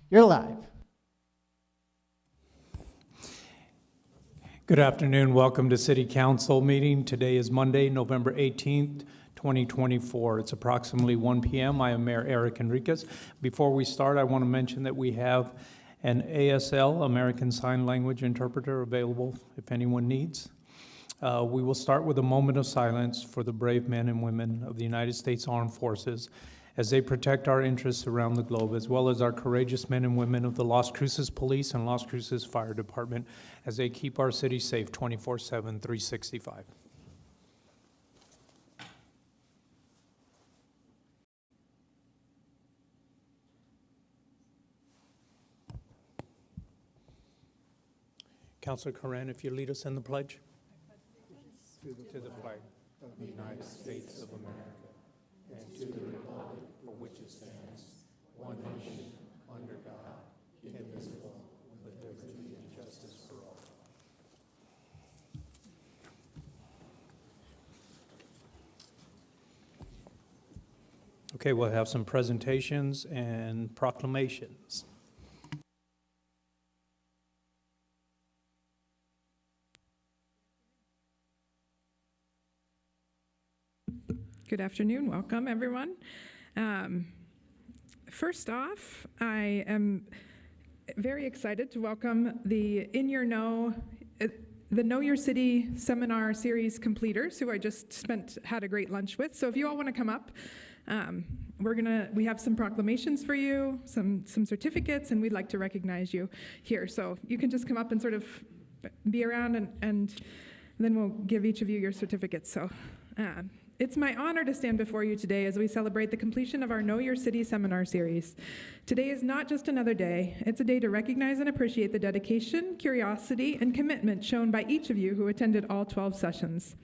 You're live. Good afternoon. Welcome to City Council meeting. Today is Monday, November 18th, 2024. It's approximately 1 p.m. I am Mayor Eric Enriquez. Before we start, I want to mention that we have an ASL, American Sign Language interpreter, available if anyone needs. We will start with a moment of silence for the brave men and women of the United States Armed Forces as they protect our interests around the globe, as well as our courageous men and women of the Las Cruces Police and Las Cruces Fire Department as they keep our city safe 24/7, 365. Councilor Coran, if you lead us in the pledge. To the flag of the United States of America and to the republic for which it stands, one nation, under God, indivisible, with liberty and justice for all. Okay, we'll have some presentations and proclamations. Good afternoon. Welcome, everyone. First off, I am very excited to welcome the Know Your City seminar series completers, who I just had a great lunch with. So if you all want to come up, we have some proclamations for you, some certificates, and we'd like to recognize you here. So you can just come up and sort of be around, and then we'll give each of you your certificates. So. It's my honor to stand before you today as we celebrate the completion of our Know Your City seminar series. Today is not just another day. It's a day to recognize and appreciate the dedication, curiosity, and commitment shown by each of you who attended all 12 sessions.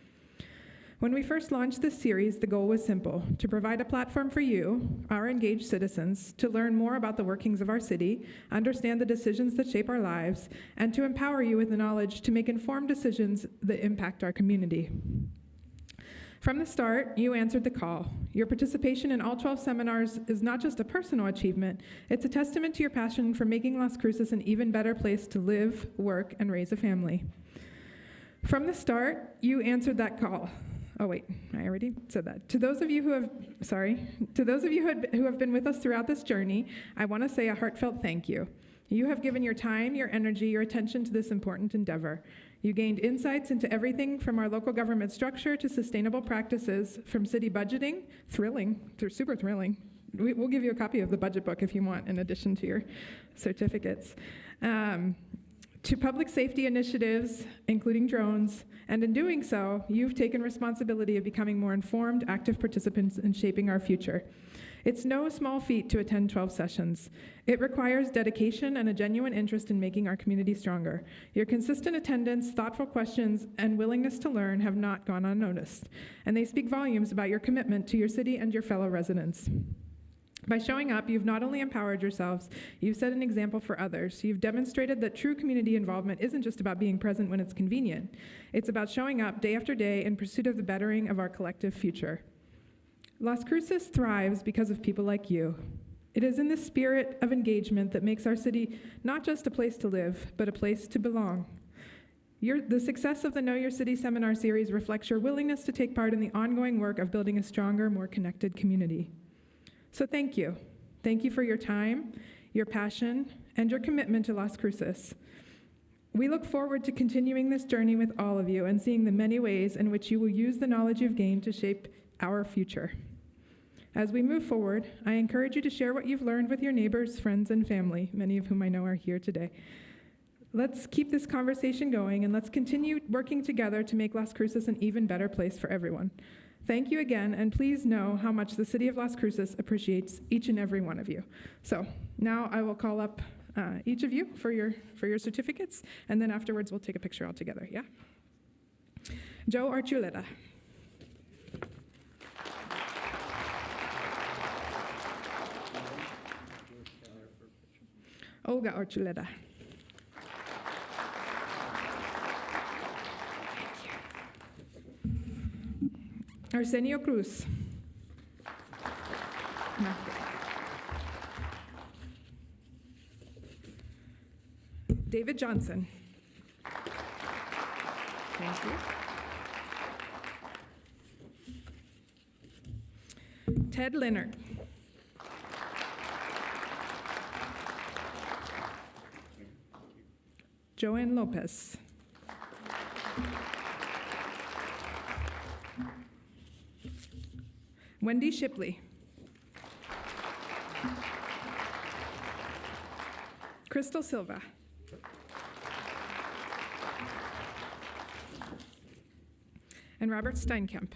When we first launched this series, the goal was simple: to provide a platform for you, our engaged citizens, to learn more about the workings of our city, understand the decisions that shape our lives, and to empower you with the knowledge to make informed decisions that impact our community. From the start, you answered the call. Your participation in all 12 seminars is not just a personal achievement, it's a testament to your passion for making Las Cruces an even better place to live, work, and raise a family. From the start, you answered that call. Oh wait, I already said that. To those of you who have been with us throughout this journey, I want to say a heartfelt thank you. You have given your time, your energy, your attention to this important endeavor. You gained insights into everything from our local government structure to sustainable practices, from city budgeting, super thrilling. We'll give you a copy of the budget book if you want, in addition to your certificates, to public safety initiatives, including drones, and in doing so, you've taken responsibility of becoming more informed, active participants in shaping our future. It's no small feat to attend 12 sessions. It requires dedication and a genuine interest in making our community stronger. Your consistent attendance, thoughtful questions, and willingness to learn have not gone unnoticed, and they speak volumes about your commitment to your city and your fellow residents. By showing up, you've not only empowered yourselves, you've set an example for others. You've demonstrated that true community involvement isn't just about being present when it's convenient. It's about showing up day after day in pursuit of the bettering of our collective future. Las Cruces thrives because of people like you. It is in the spirit of engagement that makes our city not just a place to live, but a place to belong. The success of the Know Your City seminar series reflects your willingness to take part in the ongoing work of building a stronger, more connected community. So thank you. Thank you for your time, your passion, and your commitment to Las Cruces. We look forward to continuing this journey with all of you and seeing the many ways in which you will use the knowledge you've gained to shape our future. As we move forward, I encourage you to share what you've learned with your neighbors, friends, and family, many of whom I know are here today. Let's keep this conversation going, and let's continue working together to make Las Cruces an even better place for everyone. Thank you again, and please know how much the city of Las Cruces appreciates each and every one of you. So now I will call up each of you for your certificates, and then afterwards we'll take a picture all together, yeah? Joe Archuleta. Olga Archuleta. Arsenio Cruz. David Johnson. Thank you. Ted Leonard. Joanne Lopez. Wendy Shipley. Crystal Silva. And Robert Steinkamp.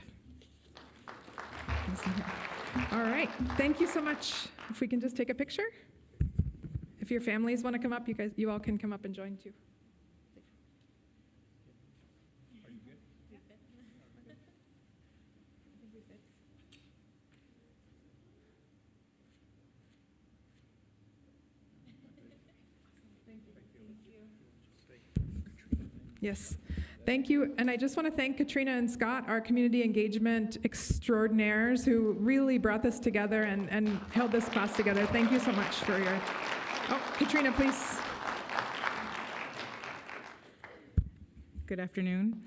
All right, thank you so much. If we can just take a picture. If your families want to come up, you all can come up and join too. Yes, thank you. And I just want to thank Katrina and Scott, our community engagement extraordinaires, who really brought this together and held this class together. Thank you so much for your... Oh, Katrina, please. Good afternoon.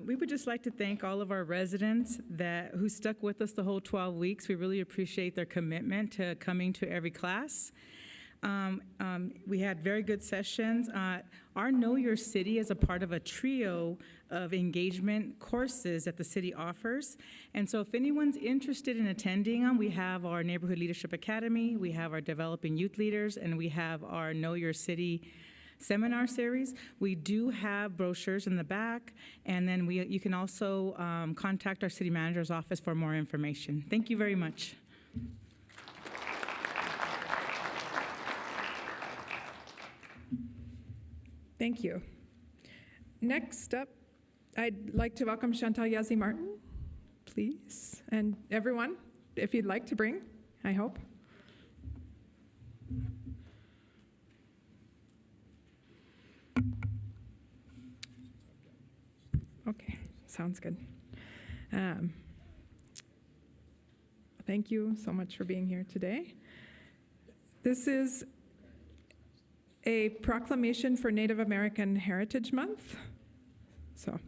We would just like to thank all of our residents who stuck with us the whole 12 weeks. We really appreciate their commitment to coming to every class. We had very good sessions. Our Know Your City is a part of a trio of engagement courses that the city offers. And so if anyone's interested in attending them, we have our Neighborhood Leadership Academy, we have our Developing Youth Leaders, and we have our Know Your City seminar series. We do have brochures in the back, and then you can also contact our city manager's office for more information. Thank you very much. Thank you. Next up, I'd like to welcome Chantal Yazzie Martin, please. And everyone, if you'd like to bring, I hope. Okay, sounds good. Thank you so much for being here today. This is a proclamation for Native American Heritage Month. So,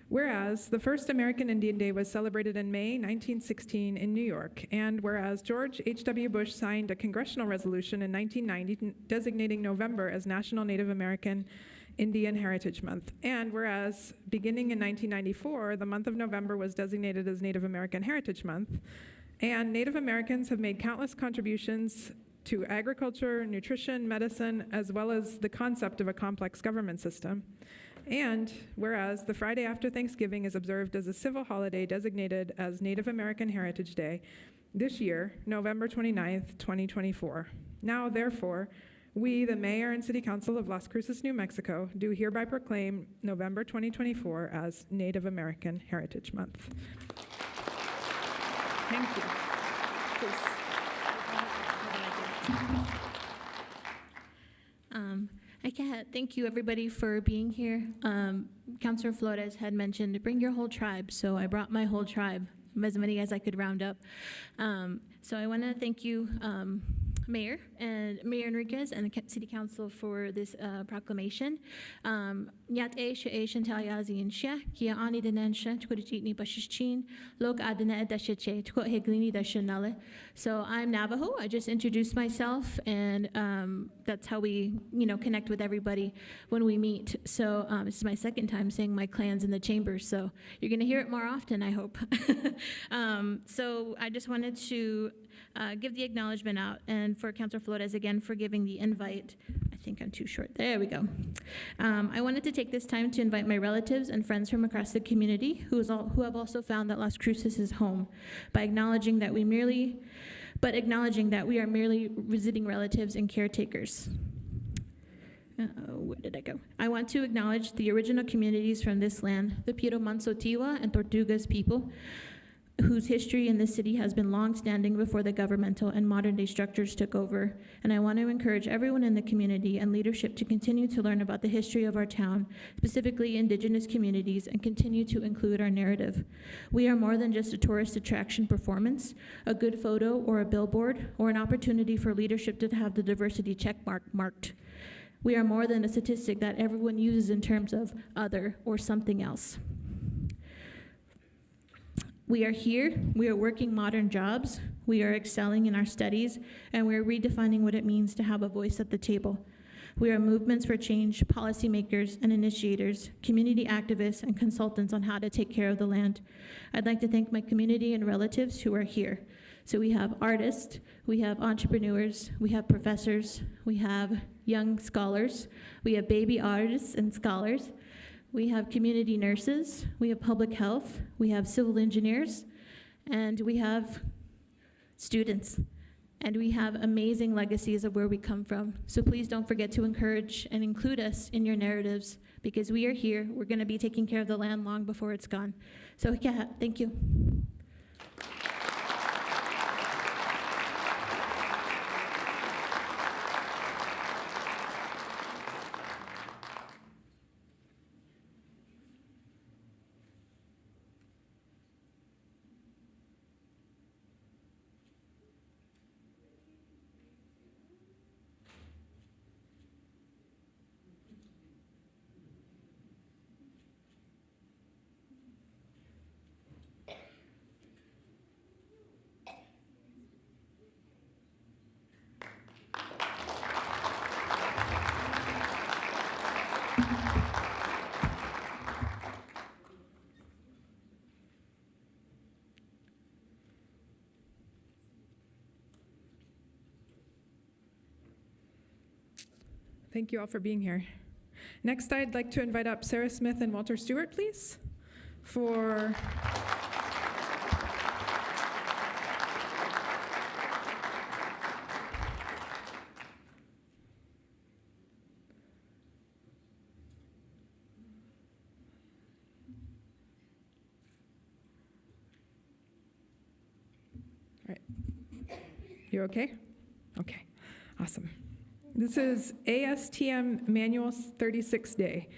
whereas the first American Indian Day was celebrated in May 1916 in New York, and whereas George H.W. Bush signed a congressional resolution in 1990 designating November as National Native American Indian Heritage Month, and whereas beginning in 1994, the month of November was designated as Native American Heritage Month, and Native Americans have made countless contributions to agriculture, nutrition, medicine, as well as the concept of a complex government system. And whereas the Friday after Thanksgiving is observed as a civil holiday designated as Native American Heritage Day this year, November 29th, 2024. Now, therefore, we, the Mayor and City Council of Las Cruces, New Mexico, do hereby proclaim November 2024 as Native American Heritage Month. Thank you. Please. Thank you, everybody, for being here. Councilor Flores had mentioned, bring your whole tribe, so I brought my whole tribe, as many as I could round up. So I want to thank you, Mayor Enriquez and the City Council for this proclamation. Nyat e she Chantal Yazzie and she kia ani denensha tukuriti bashichin lok adena dashache tukot heglini dashanale. So I'm Navajo. I just introduced myself, and that's how we connect with everybody when we meet. So this is my second time saying my clans in the chamber, so you're going to hear it more often, I hope. So I just wanted to give the acknowledgement out, and for Councilor Flores again for giving the invite. I think I'm too short. There we go. I wanted to take this time to invite my relatives and friends from across the community who have also found that Las Cruces is home by acknowledging that we are merely visiting relatives and caretakers. Where did I go? I want to acknowledge the original communities from this land, the Piro Mansotiwa and Tortugas people, whose history in this city has been long-standing before the governmental and modern-day structures took over. And I want to encourage everyone in the community and leadership to continue to learn about the history of our town, specifically Indigenous communities, and continue to include our narrative. We are more than just a tourist attraction performance, a good photo or a billboard, or an opportunity for leadership to have the diversity check mark marked. We are more than a statistic that everyone uses in terms of other or something else. We are here, we are working modern jobs, we are excelling in our studies, and we are redefining what it means to have a voice at the table. We are movements for change, policymakers and initiators, community activists and consultants on how to take care of the land. I'd like to thank my community and relatives who are here. So we have artists, we have entrepreneurs, we have professors, we have young scholars, we have baby artists and scholars, we have community nurses, we have public health, we have civil engineers, and we have students. And we have amazing legacies of where we come from. So please don't forget to encourage and include us in your narratives, because we are here. We're gonna be taking care of the land long before it's gone. So yeah, thank you. Thank you all for being here. Next, I'd like to invite up Sarah Smith and Walter Stewart, please, for all right. You okay? Okay, awesome. This is ASTM Manual 36 day.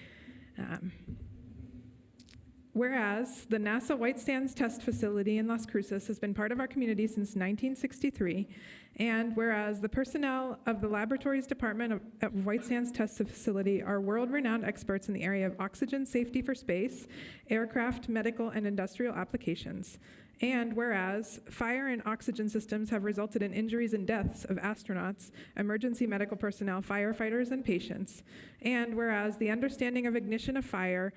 Whereas the NASA White Sands Test Facility in Las Cruces has been part of our community since 1963, and whereas the personnel of the Laboratories Department of White Sands Test Facility are world-renowned experts in the area of oxygen safety for space, aircraft, medical, and industrial applications. And whereas fire and oxygen systems have resulted in injuries and deaths of astronauts, emergency medical personnel, firefighters, and patients. And whereas the understanding of ignition of fire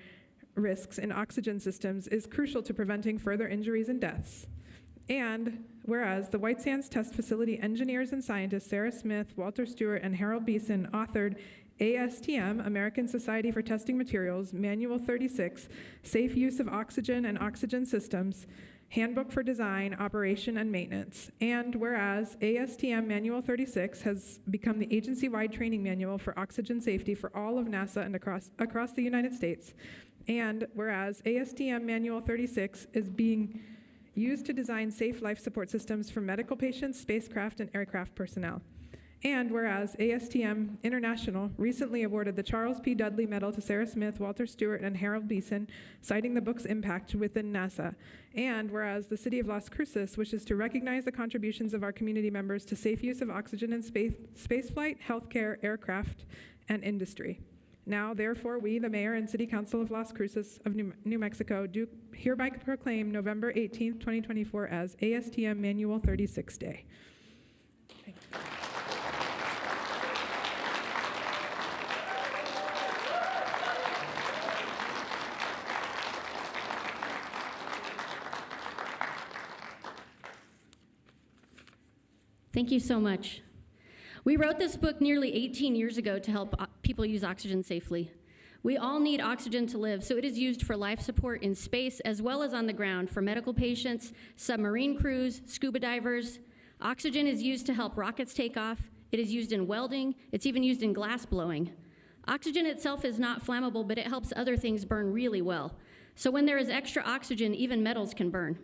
risks in oxygen systems is crucial to preventing further injuries and deaths. And whereas the White Sands Test Facility engineers and scientists Sarah Smith, Walter Stewart, and Harold Beeson authored ASTM, American Society for Testing Materials, Manual 36, Safe Use of Oxygen and Oxygen Systems, Handbook for Design, Operation, and Maintenance. And whereas ASTM Manual 36 has become the agency-wide training manual for oxygen safety for all of NASA and across the United States. And whereas ASTM Manual 36 is being used to design safe life support systems for medical patients, spacecraft, and aircraft personnel. And whereas ASTM International recently awarded the Charles P. Dudley Medal to Sarah Smith, Walter Stewart, and Harold Beeson, citing the book's impact within NASA. And whereas the City of Las Cruces wishes to recognize the contributions of our community members to safe use of oxygen in spaceflight, healthcare, aircraft, and industry. Now, therefore, we, the Mayor and City Council of Las Cruces of New Mexico, do hereby proclaim November 18th, 2024 as ASTM Manual 36 Day. Thank you. Thank you so much. We wrote this book nearly 18 years ago to help people use oxygen safely. We all need oxygen to live, so it is used for life support in space as well as on the ground for medical patients, submarine crews, scuba divers. Oxygen is used to help rockets take off. It is used in welding. It's even used in glass blowing. Oxygen itself is not flammable, but it helps other things burn really well. So when there is extra oxygen, even metals can burn.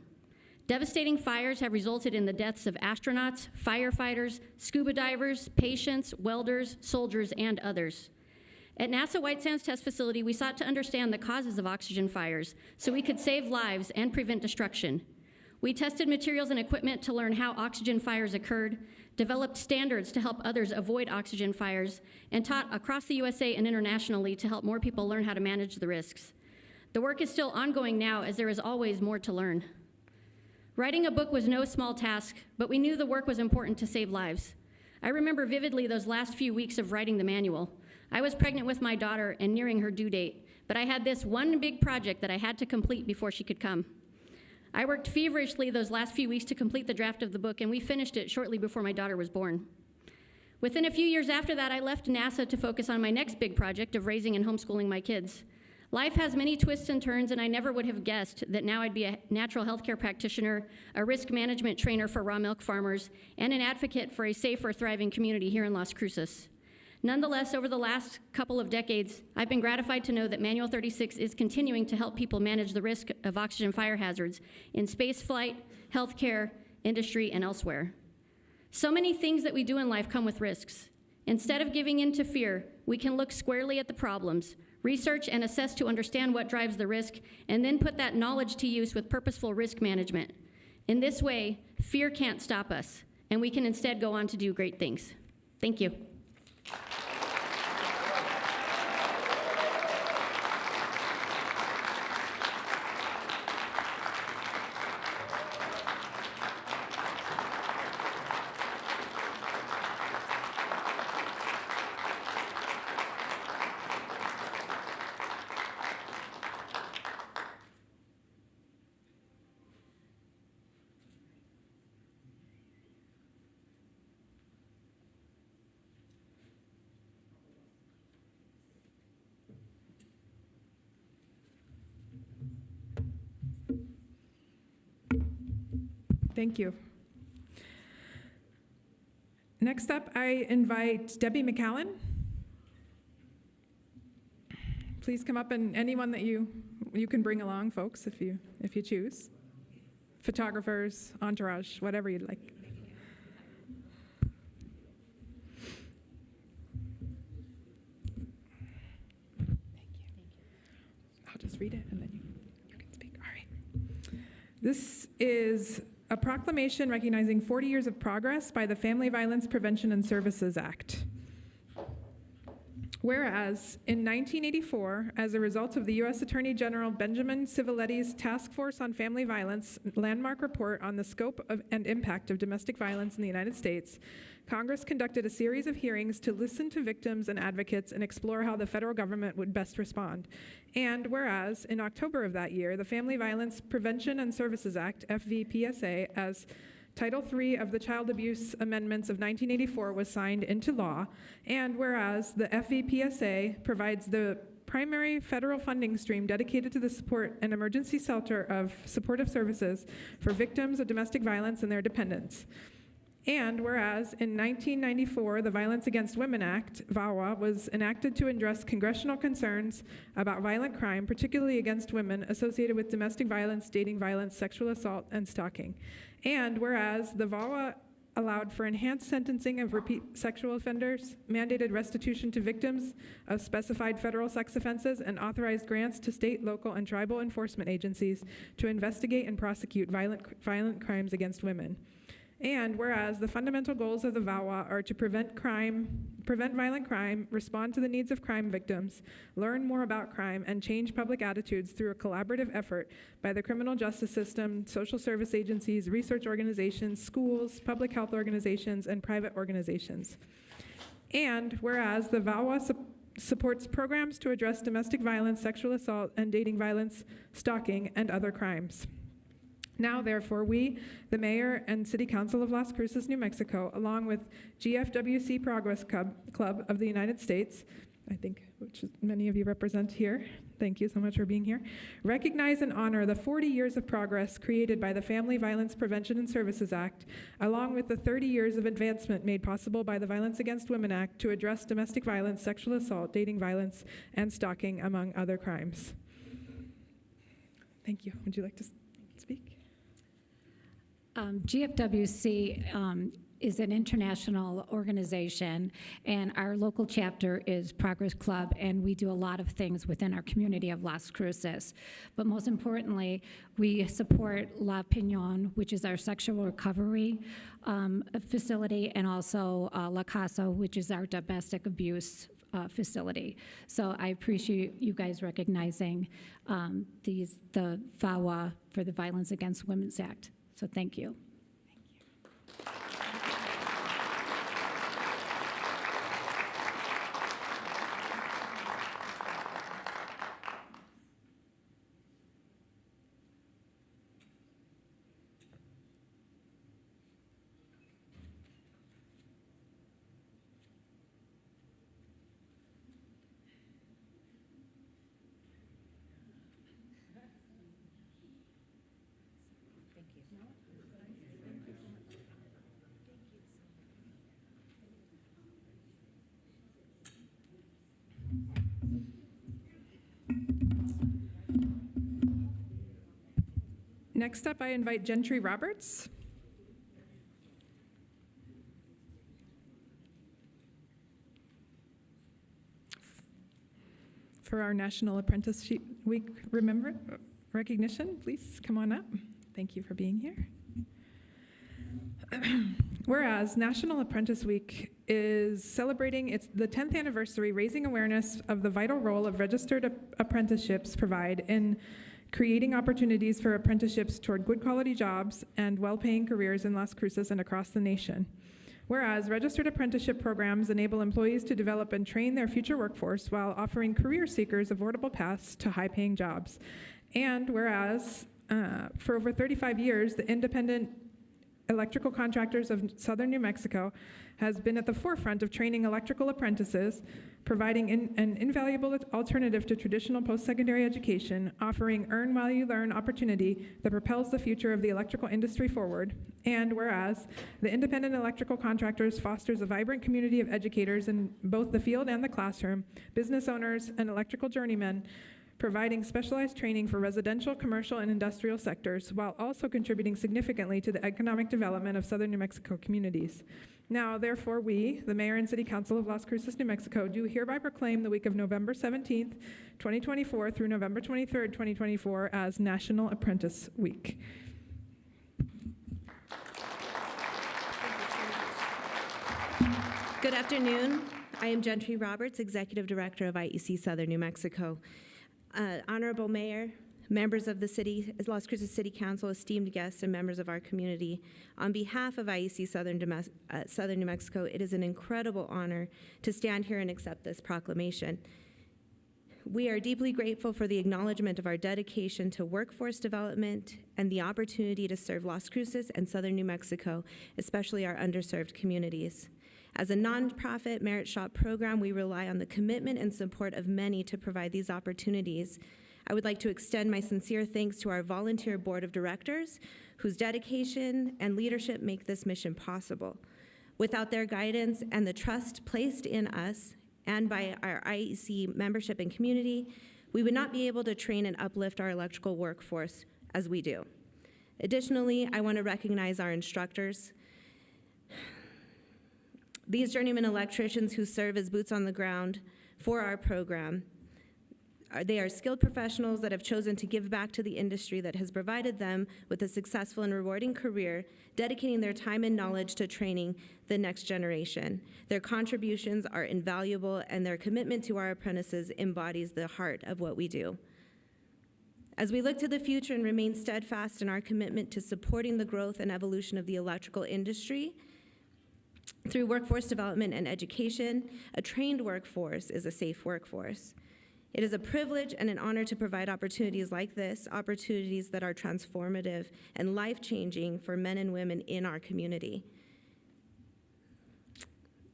Devastating fires have resulted in the deaths of astronauts, firefighters, scuba divers, patients, welders, soldiers, and others. At NASA White Sands Test Facility, we sought to understand the causes of oxygen fires so we could save lives and prevent destruction. We tested materials and equipment to learn how oxygen fires occurred, developed standards to help others avoid oxygen fires, and taught across the USA and internationally to help more people learn how to manage the risks. The work is still ongoing now, as there is always more to learn. Writing a book was no small task, but we knew the work was important to save lives. I remember vividly those last few weeks of writing the manual. I was pregnant with my daughter and nearing her due date, but I had this one big project that I had to complete before she could come. I worked feverishly those last few weeks to complete the draft of the book, and we finished it shortly before my daughter was born. Within a few years after that, I left NASA to focus on my next big project of raising and homeschooling my kids. Life has many twists and turns, and I never would have guessed that now I'd be a natural health care practitioner, a risk management trainer for raw milk farmers, and an advocate for a safer, thriving community here in Las Cruces. Nonetheless, over the last couple of decades, I've been gratified to know that Manual 36 is continuing to help people manage the risk of oxygen fire hazards in space flight, healthcare, industry, and elsewhere. So many things that we do in life come with risks. Instead of giving in to fear, we can look squarely at the problems, research and assess to understand what drives the risk, and then put that knowledge to use with purposeful risk management. In this way, fear can't stop us, and we can instead go on to do great things. Thank you. Thank you. Next up, I invite Debbie McAllen. Please come up, and anyone that you can bring along, folks, if you choose. Photographers, entourage, whatever you'd like. Thank you. I'll just read it, and then you can speak. All right. This is a proclamation recognizing 40 years of progress by the Family Violence Prevention and Services Act. Whereas, in 1984, as a result of the U.S. Attorney General Benjamin Civiletti's Task Force on Family Violence landmark report on the scope and impact of domestic violence in the United States, Congress conducted a series of hearings to listen to victims and advocates and explore how the federal government would best respond. And whereas, in October of that year, the Family Violence Prevention and Services Act, FVPSA, as Title III of the Child Abuse Amendments of 1984 was signed into law, and whereas the FVPSA provides the primary federal funding stream dedicated to the support and emergency shelter of supportive services for victims of domestic violence and their dependents. And whereas in 1994, the Violence Against Women Act, VAWA, was enacted to address congressional concerns about violent crime, particularly against women, associated with domestic violence, dating violence, sexual assault, and stalking. And whereas the VAWA allowed for enhanced sentencing of repeat sexual offenders, mandated restitution to victims of specified federal sex offenses, and authorized grants to state, local, and tribal enforcement agencies to investigate and prosecute violent crimes against women. And whereas the fundamental goals of the VAWA are to prevent violent crime, respond to the needs of crime victims, learn more about crime, and change public attitudes through a collaborative effort by the criminal justice system, social service agencies, research organizations, schools, public health organizations, and private organizations. And whereas the VAWA supports programs to address domestic violence, sexual assault, and dating violence, stalking, and other crimes. Now, therefore, we, the Mayor and City Council of Las Cruces, New Mexico, along with GFWC Progress Club of the United States, I think, which many of you represent here, thank you so much for being here, recognize and honor the 40 years of progress created by the Family Violence Prevention and Services Act, along with the 30 years of advancement made possible by the Violence Against Women Act to address domestic violence, sexual assault, dating violence, and stalking, among other crimes. Thank you. Would you like to speak? GFWC is an international organization, and our local chapter is Progress Club, and we do a lot of things within our community of Las Cruces. But most importantly, we support La Piñon, which is our sexual recovery facility, and also La Casa, which is our domestic abuse facility. So I appreciate you guys recognizing the VAWA for the Violence Against Women's Act. So thank you. Next up, I invite Gentry Roberts. For our National Apprenticeship Week recognition, please come on up. Thank you for being here. Whereas National Apprentice Week is celebrating the 10th anniversary, raising awareness of the vital role of registered apprenticeships provide in creating opportunities for apprenticeships toward good quality jobs and well-paying careers in Las Cruces and across the nation. Whereas registered apprenticeship programs enable employees to develop and train their future workforce while offering career seekers affordable paths to high-paying jobs. And whereas for over 35 years, the Independent Electrical Contractors of Southern New Mexico has been at the forefront of training electrical apprentices, providing an invaluable alternative to traditional post-secondary education, offering earn while you learn opportunity that propels the future of the electrical industry forward. And whereas the Independent Electrical Contractors fosters a vibrant community of educators in both the field and the classroom, business owners, and electrical journeymen, providing specialized training for residential, commercial, and industrial sectors, while also contributing significantly to the economic development of Southern New Mexico communities. Now, therefore, we, the Mayor and City Council of Las Cruces, New Mexico, do hereby proclaim the week of November 17th, 2024 through November 23rd, 2024 as National Apprentice Week. Good afternoon. I am Gentry Roberts, Executive Director of IEC Southern New Mexico. Honorable Mayor, members of the Las Cruces City Council, esteemed guests, and members of our community, on behalf of IEC Southern New Mexico, it is an incredible honor to stand here and accept this proclamation. We are deeply grateful for the acknowledgement of our dedication to workforce development and the opportunity to serve Las Cruces and Southern New Mexico, especially our underserved communities. As a nonprofit merit shop program, we rely on the commitment and support of many to provide these opportunities. I would like to extend my sincere thanks to our volunteer board of directors, whose dedication and leadership make this mission possible. Without their guidance and the trust placed in us and by our IEC membership and community, we would not be able to train and uplift our electrical workforce as we do. Additionally, I want to recognize our instructors. These journeyman electricians who serve as boots on the ground for our program, they are skilled professionals that have chosen to give back to the industry that has provided them with a successful and rewarding career, dedicating their time and knowledge to training the next generation. Their contributions are invaluable, and their commitment to our apprentices embodies the heart of what we do. As we look to the future and remain steadfast in our commitment to supporting the growth and evolution of the electrical industry, through workforce development and education, a trained workforce is a safe workforce. It is a privilege and an honor to provide opportunities like this, opportunities that are transformative and life-changing for men and women in our community.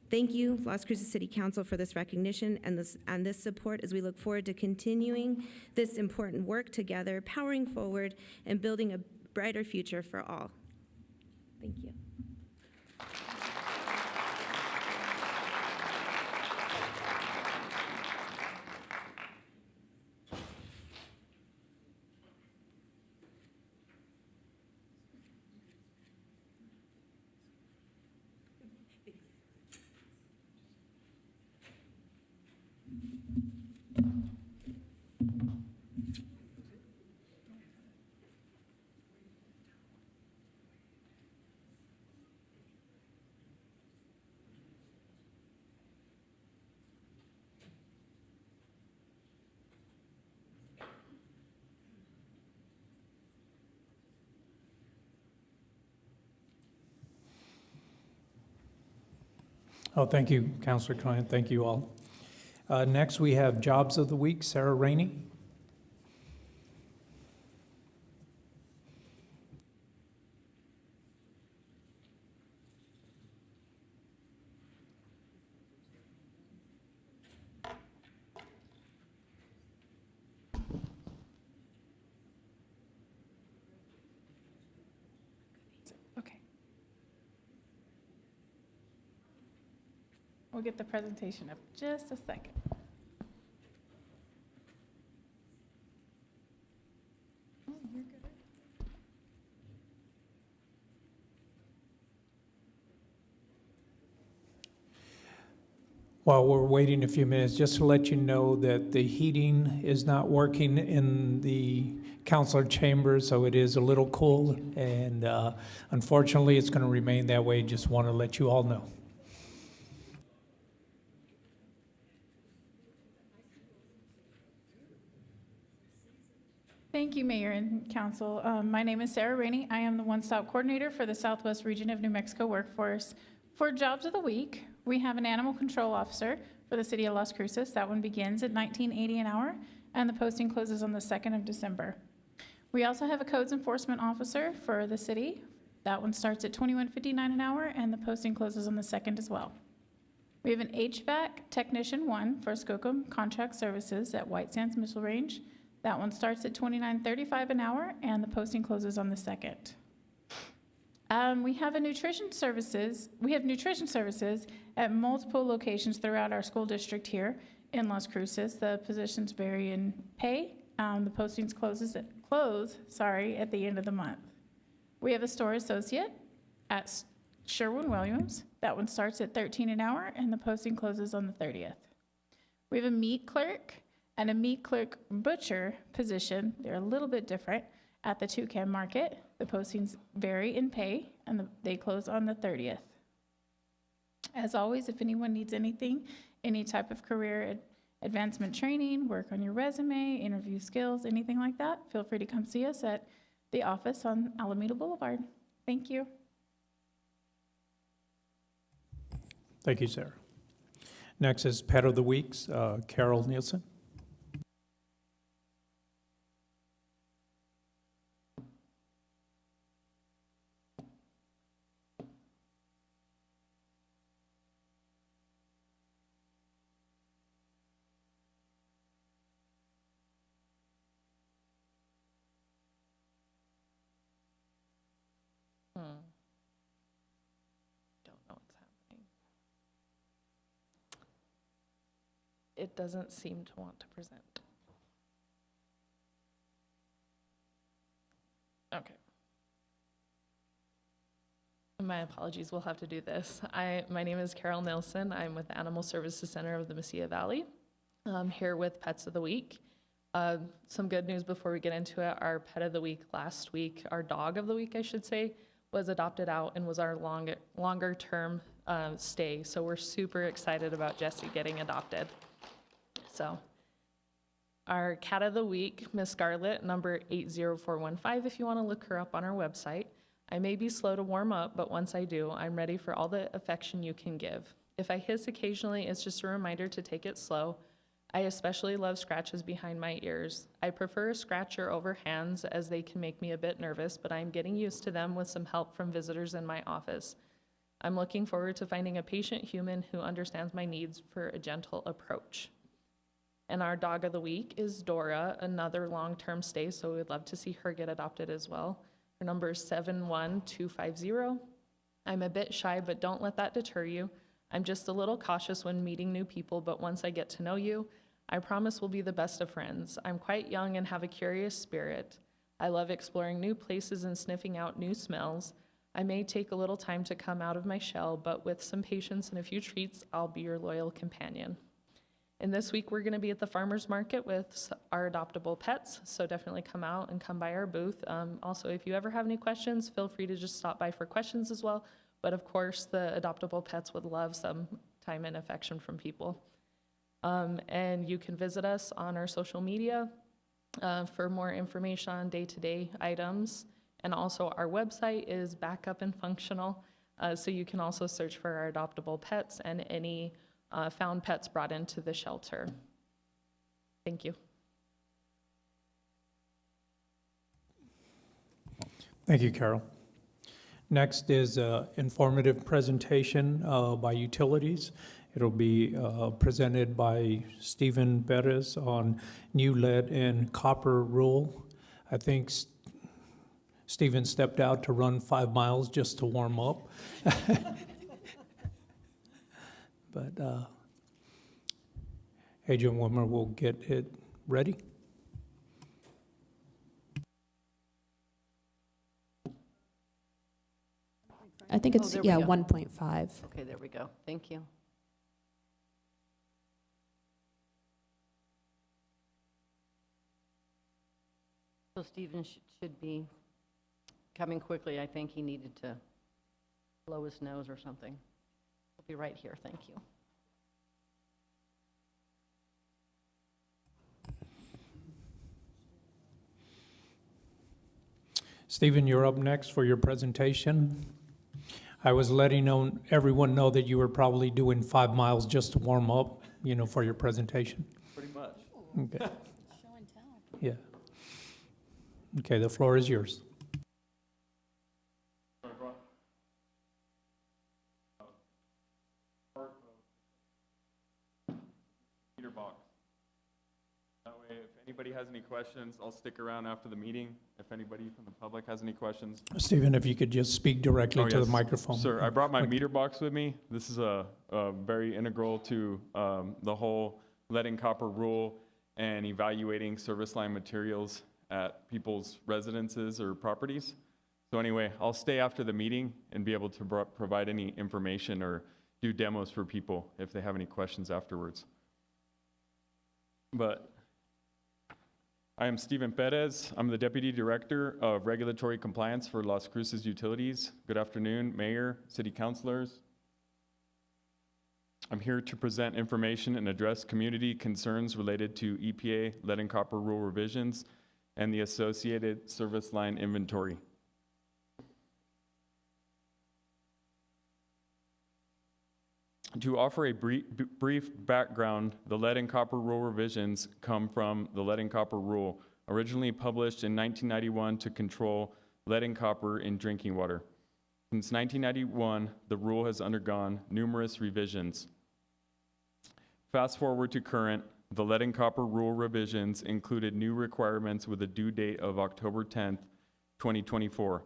Thank you, Las Cruces City Council, for this recognition and this support as we look forward to continuing this important work together, powering forward and building a brighter future for all. Thank you. Oh, thank you, Councilor Klein. Thank you all. Next, we have Jobs of the Week, Sarah Rainey. Okay. We'll get the presentation up just a second. Oh, you're good. While we're waiting a few minutes, just to let you know that the heating is not working in the council chambers, so it is a little cool, and unfortunately, it's going to remain that way. Just want to let you all know. Thank you, Mayor and Council. My name is Sarah Rainey. I am the one-stop coordinator for the Southwest Region of New Mexico Workforce. For Jobs of the Week, we have an animal control officer for the city of Las Cruces. That one begins at $19.80 an hour, and the posting closes on the 2nd of December. We also have a codes enforcement officer for the city. That one starts at $21.59 an hour, and the posting closes on the 2nd as well. We have an HVAC technician 1 for Skookum Contract Services at White Sands Missile Range. That one starts at $29.35 an hour, and the posting closes on the 2nd. We have nutrition services at multiple locations throughout our school district here in Las Cruces. The positions vary in pay. The postings close at the end of the month. We have a store associate at Sherwin-Williams. That one starts at $13 an hour, and the posting closes on the 30th. We have a meat clerk and a meat clerk butcher position. They're a little bit different at the Toucan Market. The postings vary in pay, and they close on the 30th. As always, if anyone needs anything, any type of career advancement training, work on your resume, interview skills, anything like that, feel free to come see us at the office on Alameda Boulevard. Thank you. Thank you, Sarah. Next is Pet of the Weeks, Carol Nielsen. Don't know what's happening. It doesn't seem to want to present. Okay. My apologies, we'll have to do this. My name is Carol Nilsson. I'm with the Animal Services Center of the Mesilla Valley. I'm here with Pets of the Week. Some good news before we get into it. Our Pet of the Week last week, our Dog of the Week, I should say, was adopted out and was our longer term stay. So we're super excited about Jessie getting adopted. So our Cat of the Week, Miss Scarlett, number 80415, if you want to look her up on our website. I may be slow to warm up, but once I do, I'm ready for all the affection you can give. If I hiss occasionally, it's just a reminder to take it slow. I especially love scratches behind my ears. I prefer a scratcher over hands as they can make me a bit nervous, but I'm getting used to them with some help from visitors in my office. I'm looking forward to finding a patient human who understands my needs for a gentle approach. And our Dog of the Week is Dora, another long-term stay, so we'd love to see her get adopted as well. Her number is 71250. I'm a bit shy, but don't let that deter you. I'm just a little cautious when meeting new people, but once I get to know you, I promise we'll be the best of friends. I'm quite young and have a curious spirit. I love exploring new places and sniffing out new smells. I may take a little time to come out of my shell, but with some patience and a few treats, I'll be your loyal companion. And this week, we're going to be at the farmer's market with our adoptable pets, so definitely come out and come by our booth. Also, if you ever have any questions, feel free to just stop by for questions as well. But of course, the adoptable pets would love some time and affection from people. And you can visit us on our social media for more information on day-to-day items. And also, our website is back up and functional. So you can also search for our adoptable pets and any found pets brought into the shelter. Thank you. Thank you, Carol. Next is an informative presentation by utilities. It'll be presented by Stephen Perez on new lead and copper rule. I think Stephen stepped out to run 5 miles just to warm up. But Agent Wimmer will get it ready. I think it's, there we yeah, go. 1.5. Okay, there we go. Thank you. So Stephen should be coming quickly. I think he needed to blow his nose or something. He'll be right here. Thank you. Stephen, you're up next for your presentation. I was letting everyone know that you were probably doing 5 miles just to warm up, for your presentation. Pretty much. Okay. Show and tell. Yeah. Okay, the floor is yours. Meter box. That way, if anybody has any questions, I'll stick around after the meeting. If anybody from the public has any questions. Stephen, if you could just speak directly to yes. the microphone. Sir, I brought my meter box with me. This is a very integral to the whole lead and copper rule and evaluating service line materials at people's residences or properties. So anyway, I'll stay after the meeting and be able to provide any information or do demos for people if they have any questions afterwards. But I am Stephen Perez. I'm the Deputy Director of Regulatory Compliance for Las Cruces Utilities. Good afternoon, Mayor, City Councilors. I'm here to present information and address community concerns related to EPA lead and copper rule revisions and the associated service line inventory. To offer a brief background, the lead and copper rule revisions come from the lead and copper rule, originally published in 1991 to control lead and copper in drinking water. Since 1991, the rule has undergone numerous revisions. Fast forward to current, the lead and copper rule revisions included new requirements with a due date of October 10th, 2024.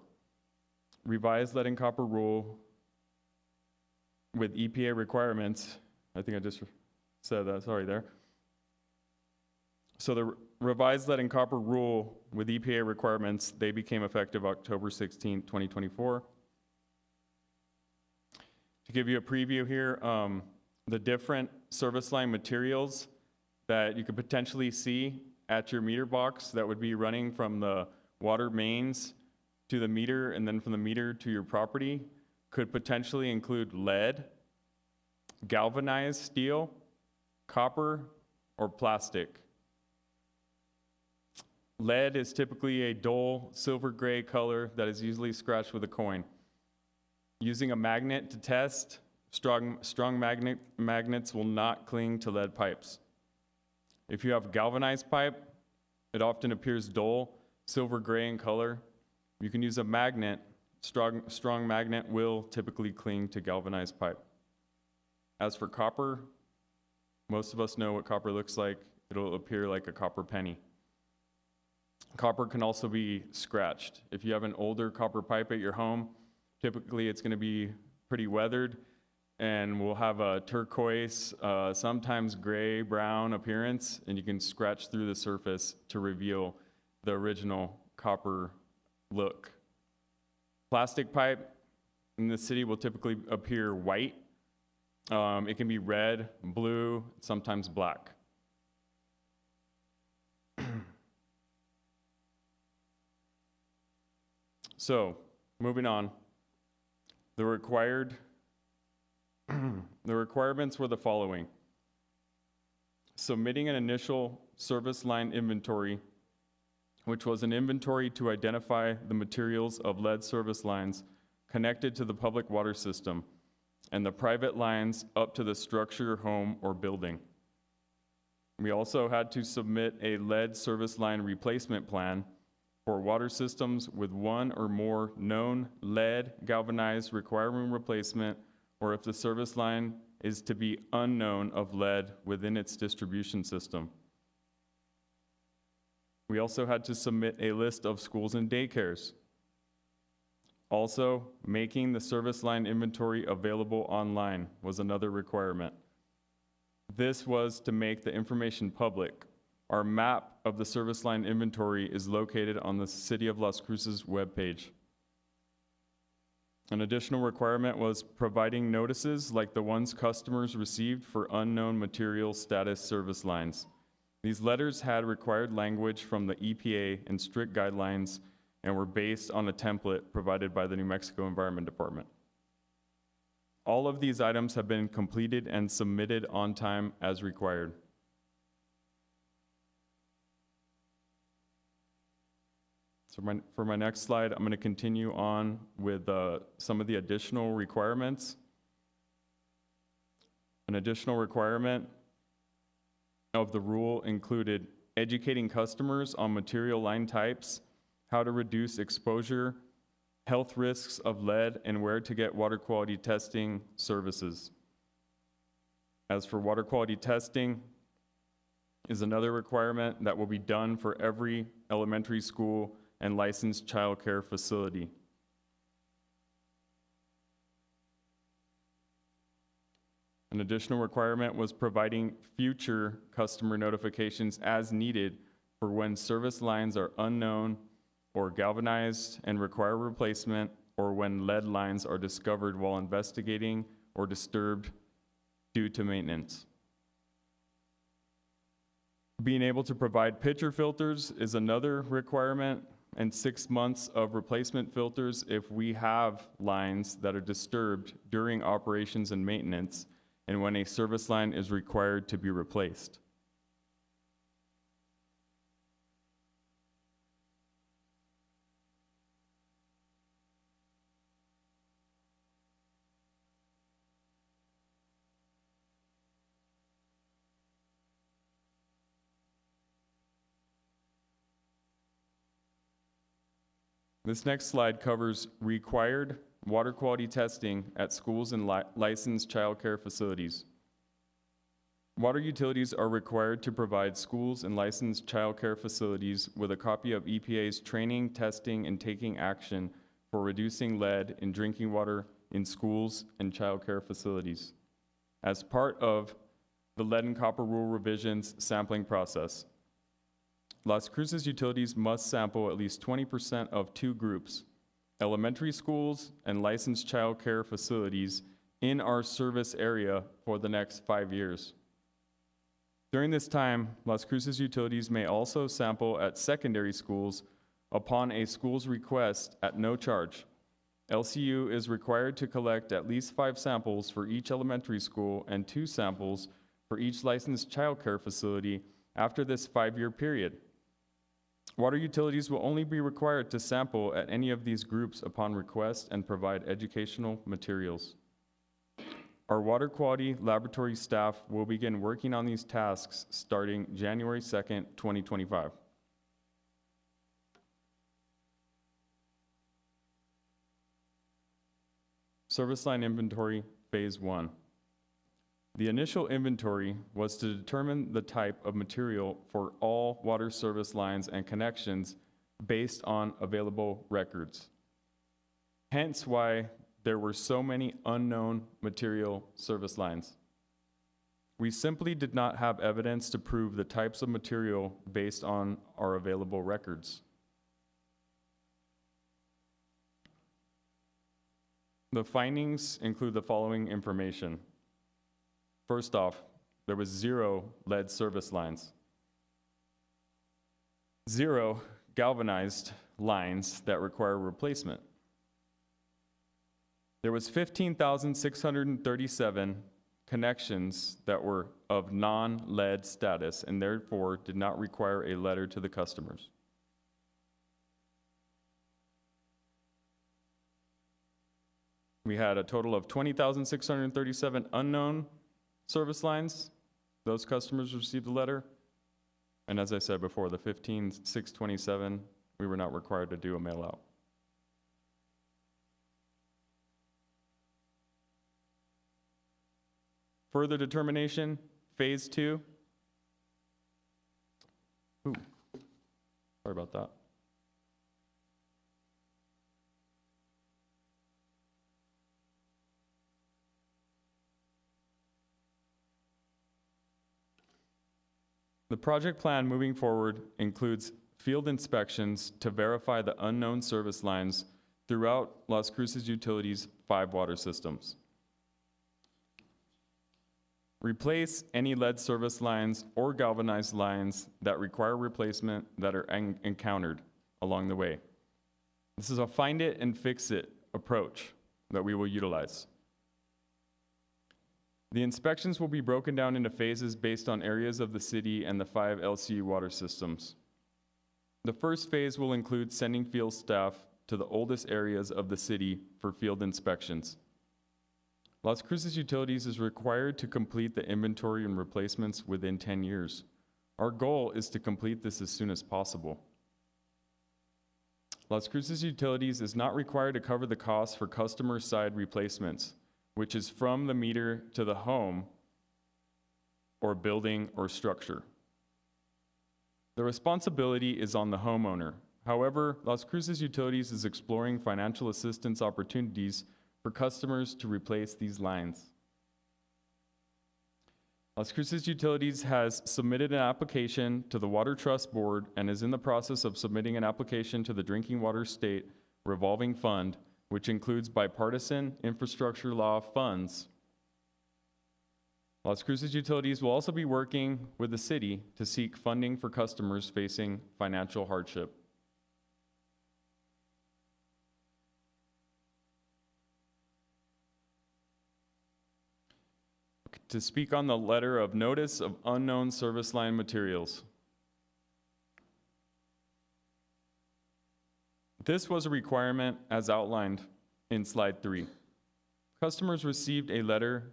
Revised lead and copper rule with EPA requirements, I think I just said that, sorry there. So the revised lead and copper rule with EPA requirements, they became effective October 16, 2024. To give you a preview here, the different service line materials that you could potentially see at your meter box that would be running from the water mains to the meter and then from the meter to your property could potentially include lead, galvanized steel, copper, or plastic. Lead is typically a dull silver gray color that is easily scratched with a coin. Using a magnet to test, strong magnets will not cling to lead pipes. If you have galvanized pipe, it often appears dull, silver gray in color. You can use a magnet. Strong magnet will typically cling to galvanized pipe. As for copper, most of us know what copper looks like. It'll appear like a copper penny. Copper can also be scratched. If you have an older copper pipe at your home, typically it's going to be pretty weathered and will have a turquoise, sometimes gray, brown appearance, and you can scratch through the surface to reveal the original copper look. Plastic pipe in the city will typically appear white. It can be red, blue, sometimes black. So, moving on. The requirements were the following. Submitting an initial service line inventory, which was an inventory to identify the materials of lead service lines connected to the public water system and the private lines up to the structure, home, or building. We also had to submit a lead service line replacement plan for water systems with one or more known lead galvanized requiring replacement, or if the service line is to be unknown of lead within its distribution system. We also had to submit a list of schools and daycares. Also, making the service line inventory available online was another requirement. This was to make the information public. Our map of the service line inventory is located on the City of Las Cruces webpage. An additional requirement was providing notices like the ones customers received for unknown material status service lines. These letters had required language from the EPA and strict guidelines and were based on a template provided by the New Mexico Environment Department. All of these items have been completed and submitted on time as required. So for my next slide, I'm going to continue on with some of the additional requirements. An additional requirement of the rule included educating customers on material line types, how to reduce exposure, health risks of lead, and where to get water quality testing services. As for water quality testing, is another requirement that will be done for every elementary school and licensed child care facility. An additional requirement was providing future customer notifications as needed for when service lines are unknown or galvanized and require replacement, or when lead lines are discovered while investigating or disturbed due to maintenance. Being able to provide pitcher filters is another requirement, and 6 months of replacement filters if we have lines that are disturbed during operations and maintenance, and when a service line is required to be replaced. This next slide covers required water quality testing at schools and licensed child care facilities. Water utilities are required to provide schools and licensed child care facilities with a copy of EPA's training, testing, and taking action for reducing lead in drinking water in schools and child care facilities as part of the lead and copper rule revisions sampling process. Las Cruces utilities must sample at least 20% of two groups, elementary schools and licensed child care facilities in our service area for the next 5 years. During this time, Las Cruces utilities may also sample at secondary schools upon a school's request at no charge. LCU is required to collect at least 5 samples for each elementary school and 2 samples for each licensed child care facility after this 5-year period. Water utilities will only be required to sample at any of these groups upon request and provide educational materials. Our water quality laboratory staff will begin working on these tasks starting January 2nd, 2025. Service line inventory, phase 1. The initial inventory was to determine the type of material for all water service lines and connections based on available records. Hence why there were so many unknown material service lines. We simply did not have evidence to prove the types of material based on our available records. The findings include the following information. First off, there was 0 lead service lines, 0 galvanized lines that require replacement. There was 15,637 connections that were of non-lead status and therefore did not require a letter to the customers. We had a total of 20,637 unknown service lines. Those customers received a letter. And as I said before, the 15,627, we were not required to do a mail out. Further determination, phase 2. Ooh, sorry about that. The project plan moving forward includes field inspections to verify the unknown service lines throughout Las Cruces Utilities' 5 water systems. Replace any lead service lines or galvanized lines that require replacement that are encountered along the way. This is a find it and fix it approach that we will utilize. The inspections will be broken down into phases based on areas of the city and the 5 LCU water systems. The first phase will include sending field staff to the oldest areas of the city for field inspections. Las Cruces Utilities is required to complete the inventory and replacements within 10 years. Our goal is to complete this as soon as possible. Las Cruces Utilities is not required to cover the costs for customer side replacements, which is from the meter to the home or building or structure. The responsibility is on the homeowner. However, Las Cruces Utilities is exploring financial assistance opportunities for customers to replace these lines. Las Cruces Utilities has submitted an application to the Water Trust Board and is in the process of submitting an application to the Drinking Water State Revolving Fund, which includes bipartisan infrastructure law funds. Las Cruces Utilities will also be working with the city to seek funding for customers facing financial hardship. To speak on the letter of notice of unknown service line materials. This was a requirement as outlined in slide 3. Customers received a letter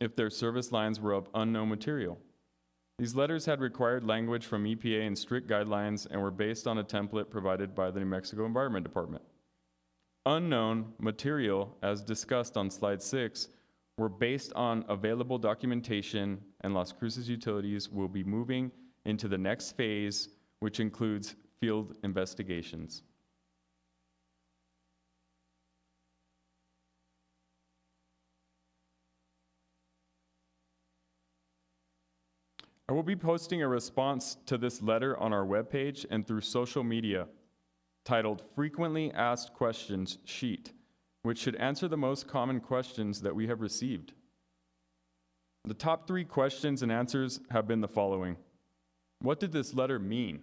if their service lines were of unknown material. These letters had required language from EPA and strict guidelines and were based on a template provided by the New Mexico Environment Department. Unknown material, as discussed on slide 6, were based on available documentation, and Las Cruces Utilities will be moving into the next phase, which includes field investigations. I will be posting a response to this letter on our webpage and through social media titled Frequently Asked Questions Sheet, which should answer the most common questions that we have received. The top 3 questions and answers have been the following. What did this letter mean?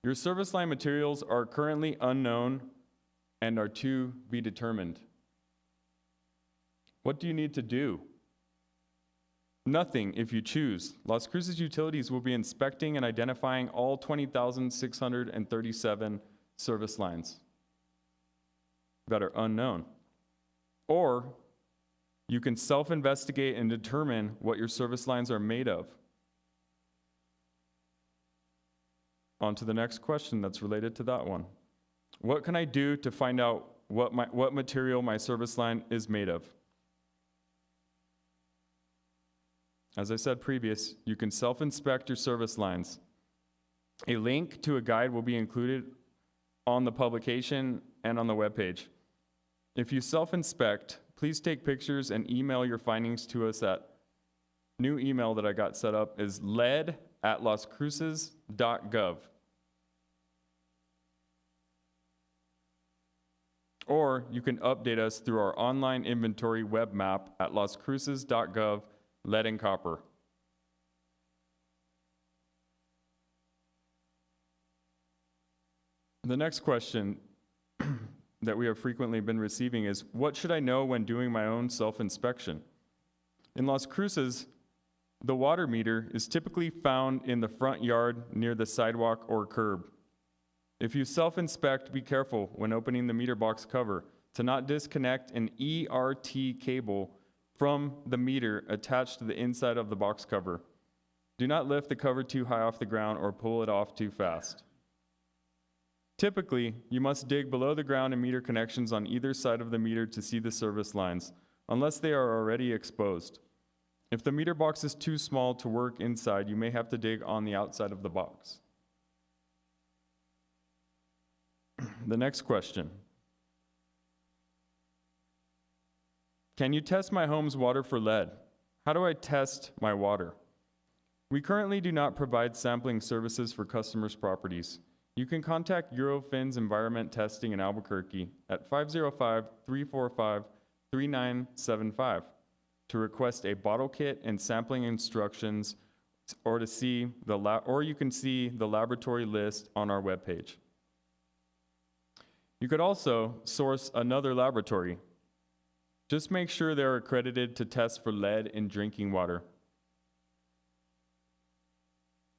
Your service line materials are currently unknown and are to be determined. What do you need to do? Nothing if you choose. Las Cruces Utilities will be inspecting and identifying all 20,637 service lines that are unknown. Or you can self-investigate and determine what your service lines are made of. On to the next question that's related to that one. What can I do to find out what material my service line is made of? As I said previous, you can self-inspect your service lines. A link to a guide will be included on the publication and on the webpage. If you self-inspect, please take pictures and email your findings to us at new email that I got set up is lead@lascruces.gov. Or you can update us through our online inventory web map at lascruces.gov, lead and copper. The next question that we have frequently been receiving is, what should I know when doing my own self-inspection? In Las Cruces, the water meter is typically found in the front yard near the sidewalk or curb. If you self-inspect, be careful when opening the meter box cover. to not disconnect an ERT cable from the meter attached to the inside of the box cover. Do not lift the cover too high off the ground or pull it off too fast. Typically, you must dig below the ground and meter connections on either side of the meter to see the service lines, unless they are already exposed. If the meter box is too small to work inside, you may have to dig on the outside of the box. The next question. Can you test my home's water for lead? How do I test my water? We currently do not provide sampling services for customers' properties. You can contact Eurofins Environment Testing in Albuquerque at 505-345-3975 to request a bottle kit and sampling instructions, or you can see the laboratory list on our webpage. You could also source another laboratory. Just make sure they're accredited to test for lead in drinking water.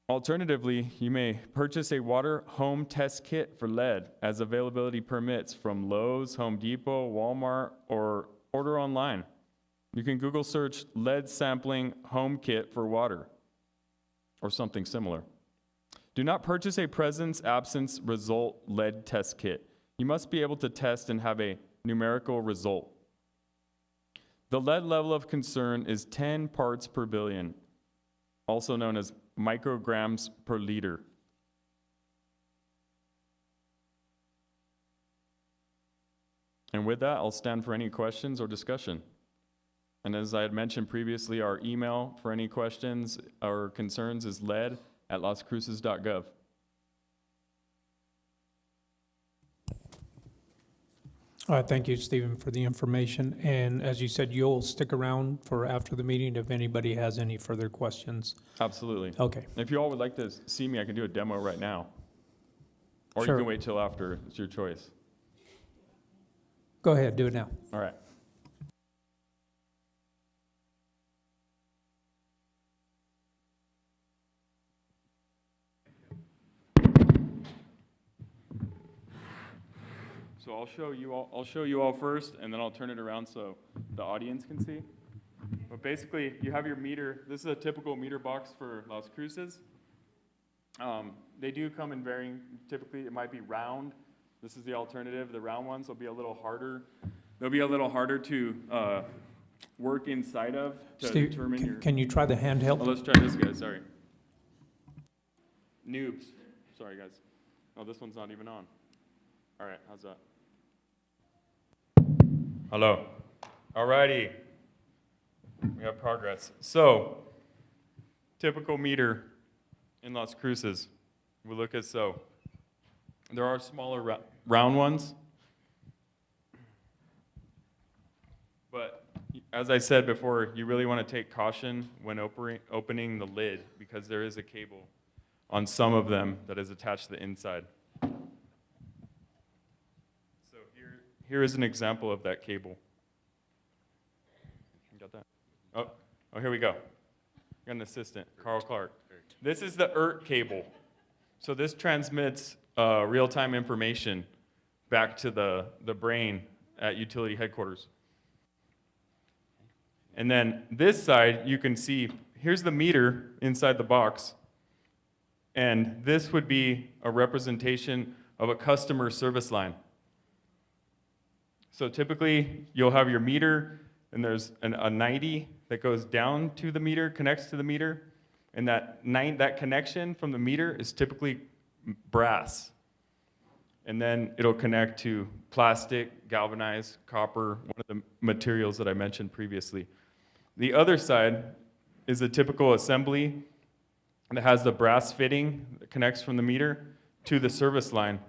Alternatively, you may purchase a water home test kit for lead as availability permits from Lowe's, Home Depot, Walmart, or order online. You can Google search lead sampling home kit for water or something similar. Do not purchase a presence-absence result lead test kit. You must be able to test and have a numerical result. The lead level of concern is 10 parts per billion, also known as micrograms per liter. And with that, I'll stand for any questions or discussion. And as I had mentioned previously, our email for any questions or concerns is lead@loscruces.gov. Thank you, Stephen, for the information. And as you said, you'll stick around for after the meeting if anybody has any further questions. Absolutely. Okay. If you all would like to see me, I can do a demo right now. Or Sure. you can wait till after. It's your choice. Go ahead, do it now. All right. So I'll show you all first, and then I'll turn it around so the audience can see. But basically, you have your meter. This is a typical meter box for Las Cruces. They do come in varying. Typically, it might be round. This is the alternative. The round ones will be a little harder. They'll be a little harder to work inside of to Steve, determine your. can you try the handheld? Oh, let's try this, guys. Sorry. Noobs. Sorry, guys. Oh, this one's not even on. All right, how's that? Hello. All righty. We have progress. So, typical meter in Las Cruces will look as so. There are smaller round ones. But as I said before, you really want to take caution when opening the lid because there is a cable on some of them that is attached to the inside. So here is an example of that cable. You got that? Oh, here we go. Got an assistant, Carl Clark. This is the ERT cable. So this transmits real-time information back to the brain at utility headquarters. And then this side, you can see, here's the meter inside the box. And this would be a representation of a customer service line. So typically, you'll have your meter, and there's a 90 that goes down to the meter, connects to the meter. And that connection from the meter is typically brass. And then it'll connect to plastic, galvanized, copper, one of the materials that I mentioned previously. The other side is a typical assembly that has the brass fitting that connects from the meter to the service line.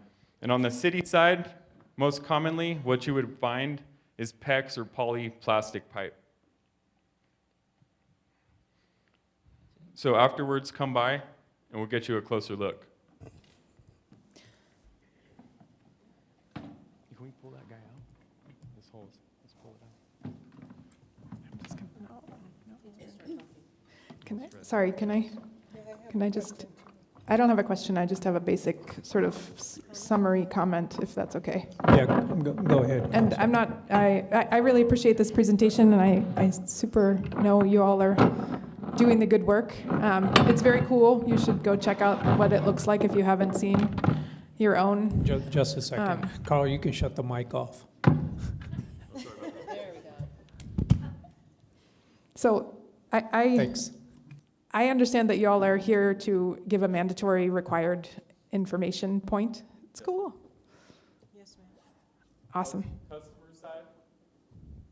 And on the city side, most commonly, what you would find is PEX or polyplastic pipe. So afterwards, come by and we'll get you a closer look. Can we pull that guy out? This hole, let's pull it out. Can I just, I don't have a question. I just have a basic sort of summary comment, if that's okay. Yeah, go ahead. And I'm not, I really appreciate this presentation, and I super know you all are doing the good work. It's very cool. You should go check out what it looks like if you haven't seen your own. Just a second. Carl, you can shut the mic off. So Thanks. I understand that you all are here to give a mandatory required information point. It's cool. Yes, ma'am. Awesome. Customer side,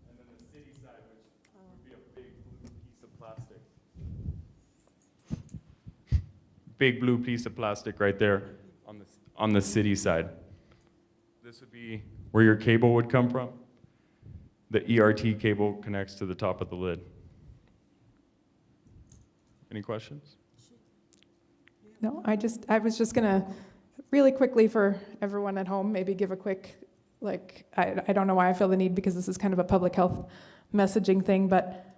and then the city side, which would be a big blue piece of plastic. Big blue piece of plastic right there on the city side. This would be where your cable would come from. The ERT cable connects to the top of the lid. Any questions? No, I was just gonna really quickly for everyone at home, maybe give a quick, I don't know why I feel the need, because this is kind of a public health messaging thing, but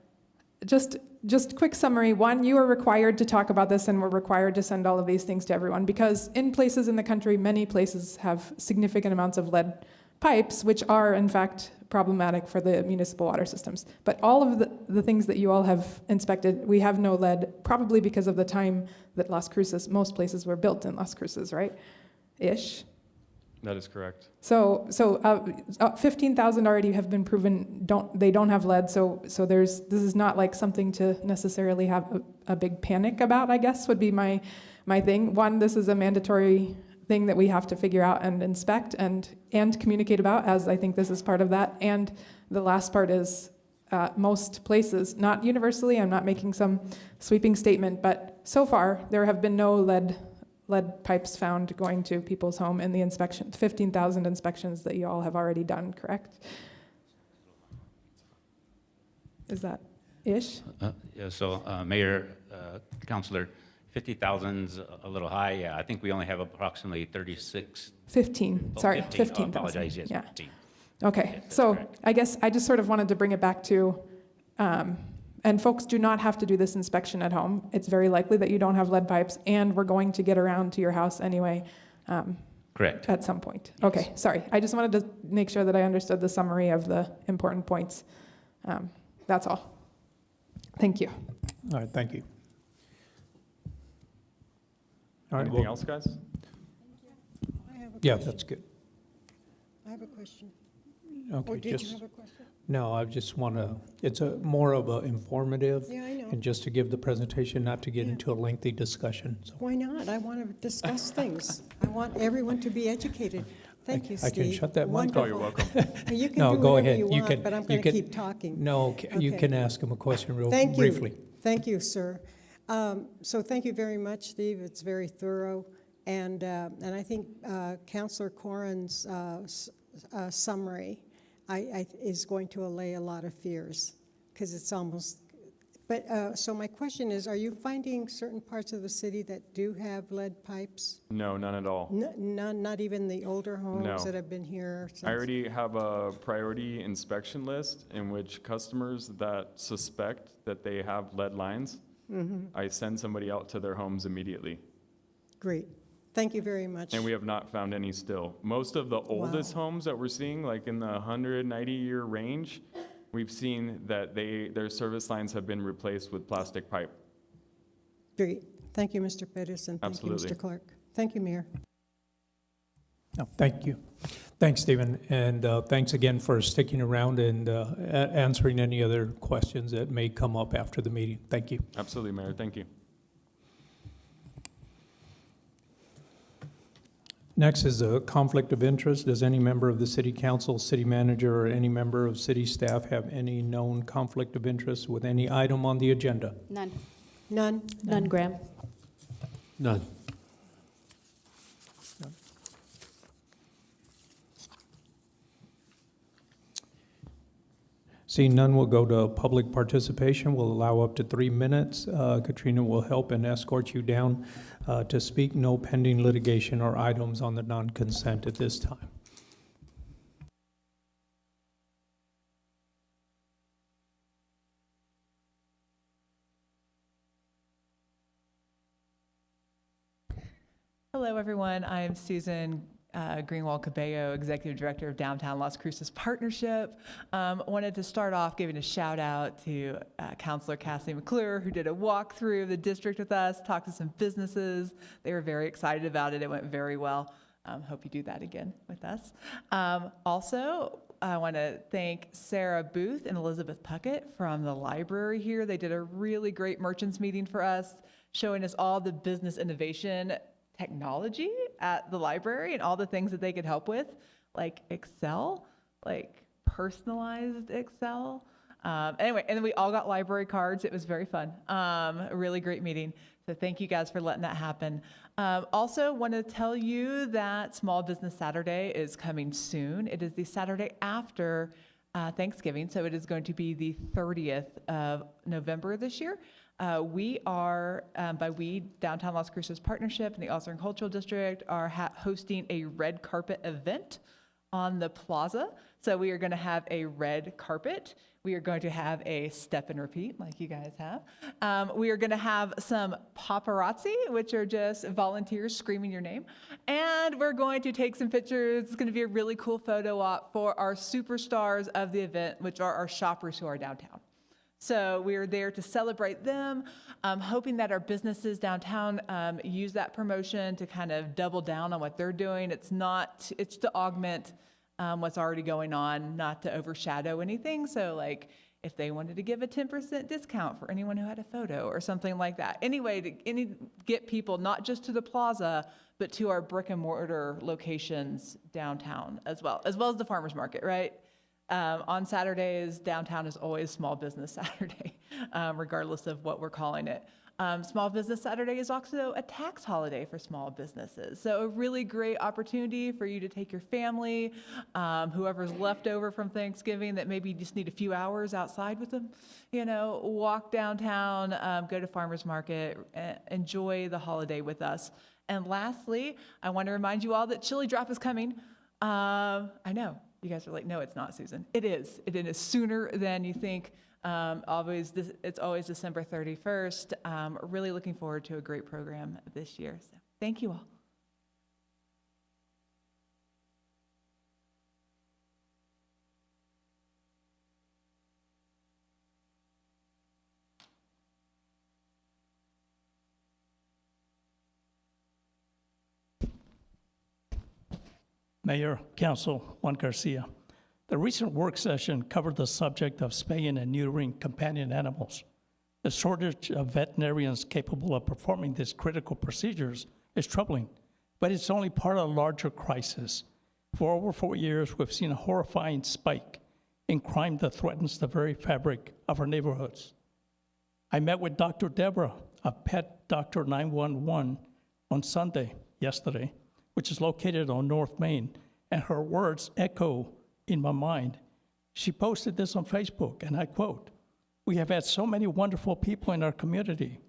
just quick summary. One, you are required to talk about this, and we're required to send all of these things to everyone, because in places in the country, many places have significant amounts of lead pipes, which are in fact problematic for the municipal water systems. But all of the things that you all have inspected, we have no lead, probably because of the time that Las Cruces, most places were built in Las Cruces, right? Ish. That is correct. So 15,000 already have been proven they don't have lead. So this is not like something to necessarily have a big panic about, I guess, would be my thing. One, this is a mandatory thing that we have to figure out and inspect and communicate about, as I think this is part of that. And the last part is most places, not universally, I'm not making some sweeping statement, but so far there have been no lead pipes found going to people's home in the inspection, 15,000 inspections that you all have already done, correct? Is that ish? Yeah, so Mayor, Councilor, 50,000's a little high. Yeah, I think we only have approximately 36. 15, sorry, 15,000. Apologize, yes, Yeah. 15. Okay, Yes, that's so correct. I guess I just sort of wanted to bring it back to, and folks do not have to do this inspection at home. It's very likely that you don't have lead pipes, and we're going to get around to your house anyway. Correct. At some point. Yes. Okay, sorry. I just wanted to make sure that I understood the summary of the important points. That's all. Thank you. All right, thank you. All right, Anything well, else, guys? yeah, that's good. I have a question. Okay, Or did you have a question? No, I just want to, it's more of a informative, Yeah, I know. and just to give the presentation, not to get Yeah. into a lengthy discussion, so. Why not? I want to discuss things. I want everyone to be educated. Thank you, I Steve. can shut that mic off. Oh, you're welcome. You can No, do go whatever ahead. you You want, can- but I'm you going to can- keep talking. No, you Okay. can ask him a question real Thank you. briefly. Thank you, sir. So thank you very much, Steve. It's very thorough. And I think Councillor Corrin's summary is going to allay a lot of fears, because it's almost, but so my question is, are you finding certain parts of the city that do have lead pipes? No, none at all. None, not even the older homes No. that have been here since? I already have a priority inspection list in which customers that suspect that they have lead lines, I send somebody out to their homes immediately. Great. Thank you very much. And we have not found any still. Most of the oldest homes that we're seeing, like in the 190-year range, we've seen that their service lines have been replaced with plastic pipe. Great. Thank you, Mr. Pettis, and thank you, Absolutely. Mr. Clark. Thank you, Mayor. No, thank you. Thanks, Stephen, and thanks again for sticking around and answering any other questions that may come up after the meeting. Thank you. Absolutely, Mayor. Thank you. Next is a conflict of interest. Does any member of the city council, city manager, or any member of city staff have any known conflict of interest with any item on the agenda? None. None? None, Graham. None. Seeing none, we'll go to public participation. We'll allow up to 3 minutes. Katrina will help and escort you down to speak. No pending litigation or items on the non-consent at this time. Hello, everyone. I'm Susan Greenwald Cabello, Executive Director of Downtown Las Cruces Partnership. Wanted to start off giving a shout out to Councilor Cassie McClure, who did a walkthrough of the district with us, talked to some businesses. They were very excited about it. It went very well. Hope you do that again with us. Also, I want to thank Sarah Booth and Elizabeth Puckett from the library here. They did a really great merchants meeting for us, showing us all the business innovation technology at the library and all the things that they could help with, like Excel, like personalized Excel. Anyway, and then we all got library cards. It was very fun. A really great meeting. So thank you guys for letting that happen. Also want to tell you that Small Business Saturday is coming soon. It is the Saturday after Thanksgiving, so it is going to be the 30th of November this year. We are, Downtown Las Cruces Partnership and the Osler Cultural District are hosting a red carpet event on the plaza. So we are going to have a red carpet. We are going to have a step and repeat like you guys have. We are going to have some paparazzi, which are just volunteers screaming your name. And we're going to take some pictures. It's going to be a really cool photo op for our superstars of the event, which are our shoppers who are downtown. So we are there to celebrate them, hoping that our businesses downtown use that promotion to kind of double down on what they're doing. It's to augment what's already going on, not to overshadow anything. So like if they wanted to give a 10% discount for anyone who had a photo or something like that. Anyway, to get people not just to the plaza, but to our brick and mortar locations downtown as well as the farmers market, right? On Saturdays, downtown is always Small Business Saturday, regardless of what we're calling it. Small Business Saturday is also a tax holiday for small businesses. So a really great opportunity for you to take your family, whoever's left over from Thanksgiving that maybe you just need a few hours outside with them, walk downtown, go to farmers market, enjoy the holiday with us. And lastly, I want to remind you all that Chili Drop is coming. I know. You guys are like, no, it's not, Susan. It is. It is sooner than you think. It's always December 31st. Really looking forward to a great program this year. So thank you all. Mayor, Council, Juan Garcia. The recent work session covered the subject of spaying and neutering companion animals. The shortage of veterinarians capable of performing these critical procedures is troubling, but it's only part of a larger crisis. For over 4 years, we've seen a horrifying spike in crime that threatens the very fabric of our neighborhoods. I met with Dr. Deborah of Pet Doctor 911 on Sunday, yesterday, which is located on North Main, and her words echo in my mind. She posted this on Facebook, and I quote, "We have had so many wonderful people in our community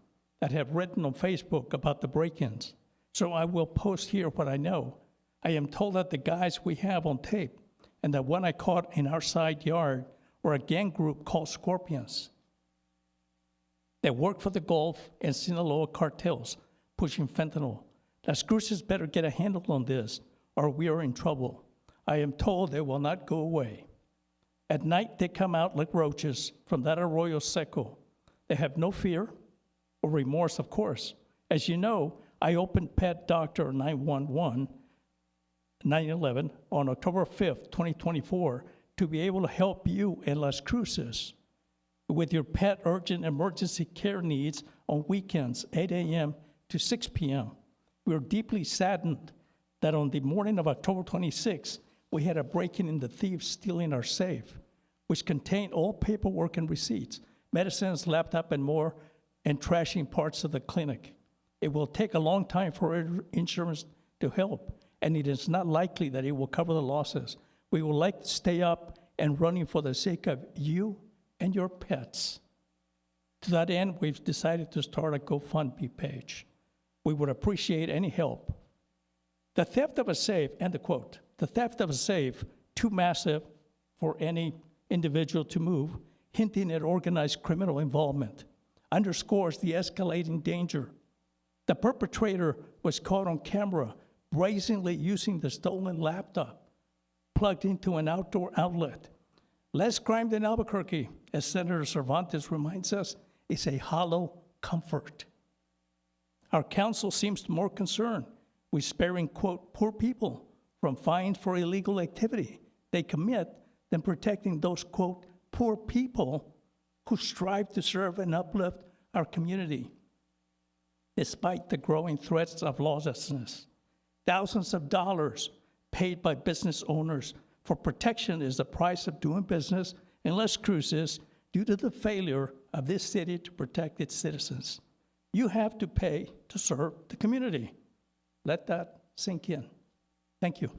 that have written on Facebook about the break-ins, so I will post here what I know. I am told that the guys we have on tape and the one I caught in our side yard were a gang group called Scorpions. They work for the Gulf and Sinaloa cartels, pushing fentanyl. Las Cruces better get a handle on this, or we are in trouble. I am told they will not go away. At night, they come out like roaches from that arroyo seco. They have no fear or remorse, of course. As you know, I opened Pet Doctor 911 on October 5th, 2024, to be able to help you in Las Cruces with your pet urgent emergency care needs on weekends, 8 a.m. to 6 p.m. We are deeply saddened that on the morning of October 26th, we had a break-in and the thieves stealing our safe, which contained all paperwork and receipts, medicines, laptop, and more, and trashing parts of the clinic. It will take a long time for insurance to help, and it is not likely that it will cover the losses. We would like to stay up and running for the sake of you and your pets. To that end, we've decided to start a GoFundMe page. We would appreciate any help. The theft of a safe, and the quote, the theft of a safe, too massive for any individual to move, hinting at organized criminal involvement, underscores the escalating danger The perpetrator was caught on camera brazenly using the stolen laptop plugged into an outdoor outlet. Less crime than Albuquerque, as Senator Cervantes reminds us, is a hollow comfort. Our council seems more concerned with sparing, quote, poor people from fines for illegal activity they commit than protecting those, quote, poor people who strive to serve and uplift our community. Despite the growing threats of lawlessness, thousands of dollars paid by business owners for protection is the price of doing business in Las Cruces due to the failure of this city to protect its citizens. You have to pay to serve the community. Let that sink in. Thank you.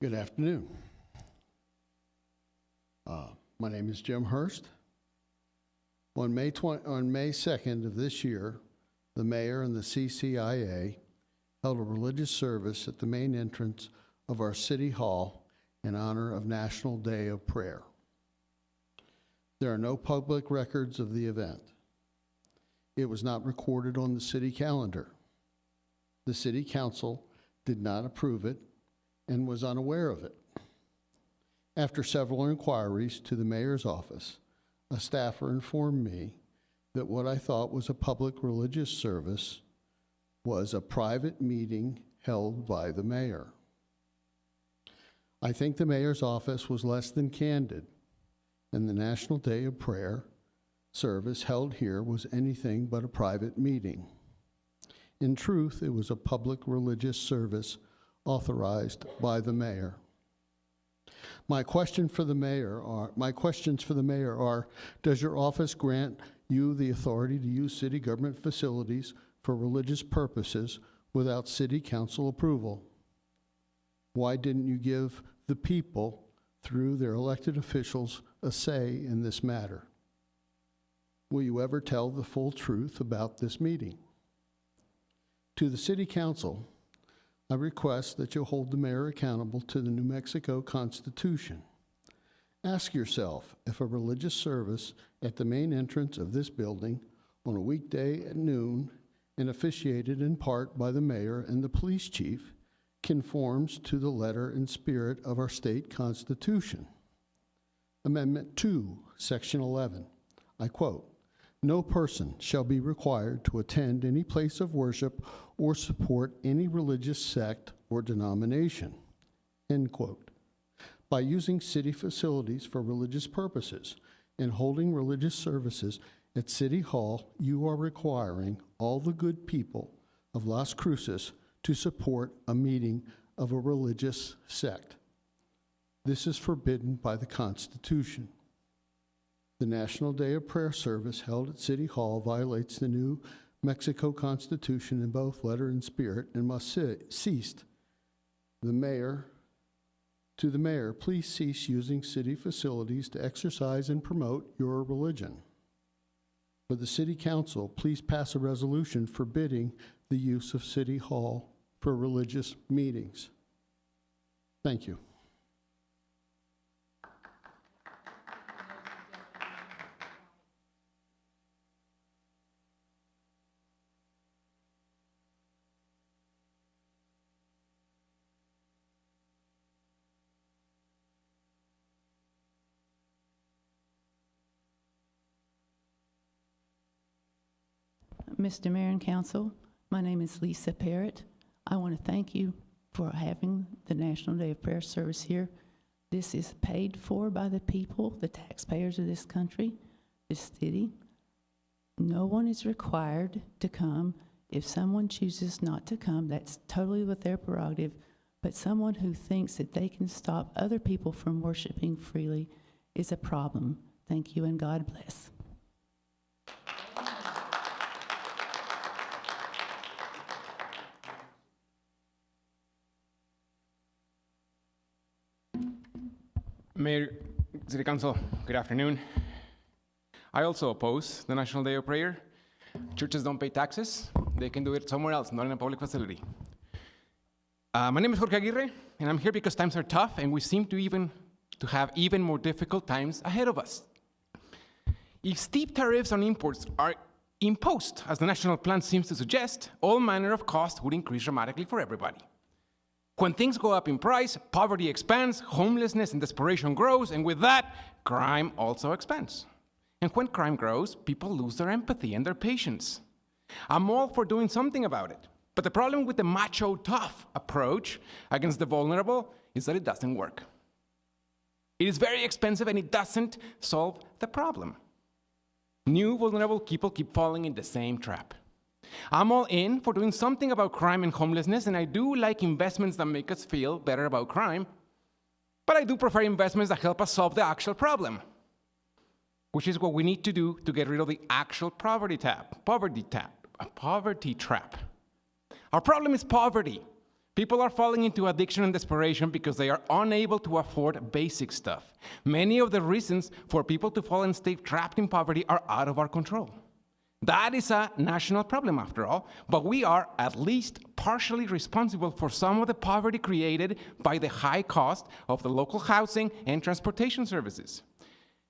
Good afternoon. My name is Jim Hurst. On May 2nd of this year, the mayor and the CCIA held a religious service at the main entrance of our city hall in honor of National Day of Prayer. There are no public records of the event. It was not recorded on the city calendar. The city council did not approve it and was unaware of it. After several inquiries to the mayor's office, a staffer informed me that what I thought was a public religious service was a private meeting held by the mayor. I think the mayor's office was less than candid, and the National Day of Prayer service held here was anything but a private meeting. In truth, it was a public religious service authorized by the mayor. My questions for the mayor are, does your office grant you the authority to use city government facilities for religious purposes without city council approval? Why didn't you give the people, through their elected officials, a say in this matter? Will you ever tell the full truth about this meeting? To the city council, I request that you hold the mayor accountable to the New Mexico Constitution. Ask yourself if a religious service at the main entrance of this building on a weekday at noon and officiated in part by the mayor and the police chief conforms to the letter and spirit of our state constitution. Amendment 2, Section 11, I quote, "No person shall be required to attend any place of worship or support any religious sect or denomination," end quote. By using city facilities for religious purposes and holding religious services at City Hall, you are requiring all the good people of Las Cruces to support a meeting of a religious sect. This is forbidden by the Constitution. The National Day of Prayer service held at City Hall violates the New Mexico Constitution in both letter and spirit and must cease. To the mayor, please cease using city facilities to exercise and promote your religion. For the city council, please pass a resolution forbidding the use of City Hall for religious meetings. Thank you. Mr. Mayor and Council, my name is Lisa Parrott. I want to thank you for having the National Day of Prayer service here. This is paid for by the people, the taxpayers of this country, this city. No one is required to come. If someone chooses not to come, that's totally with their prerogative. But someone who thinks that they can stop other people from worshiping freely is a problem. Thank you and God bless. Mayor, City Council, good afternoon. I also oppose the National Day of Prayer. Churches don't pay taxes. They can do it somewhere else, not in a public facility. My name is Jorge Aguirre, and I'm here because times are tough, and we seem to have even more difficult times ahead of us. If steep tariffs on imports are imposed, as the national plan seems to suggest, all manner of costs would increase dramatically for everybody. When things go up in price, poverty expands, homelessness and desperation grows, and with that, crime also expands. And when crime grows, people lose their empathy and their patience. I'm all for doing something about it, but the problem with the macho tough approach against the vulnerable is that it doesn't work. It is very expensive and it doesn't solve the problem. New vulnerable people keep falling in the same trap. I'm all in for doing something about crime and homelessness, and I do like investments that make us feel better about crime, but I do prefer investments that help us solve the actual problem, which is what we need to do to get rid of the actual poverty trap. Our problem is poverty. People are falling into addiction and desperation because they are unable to afford basic stuff. Many of the reasons for people to fall and stay trapped in poverty are out of our control. That is a national problem, after all, but we are at least partially responsible for some of the poverty created by the high cost of the local housing and transportation services.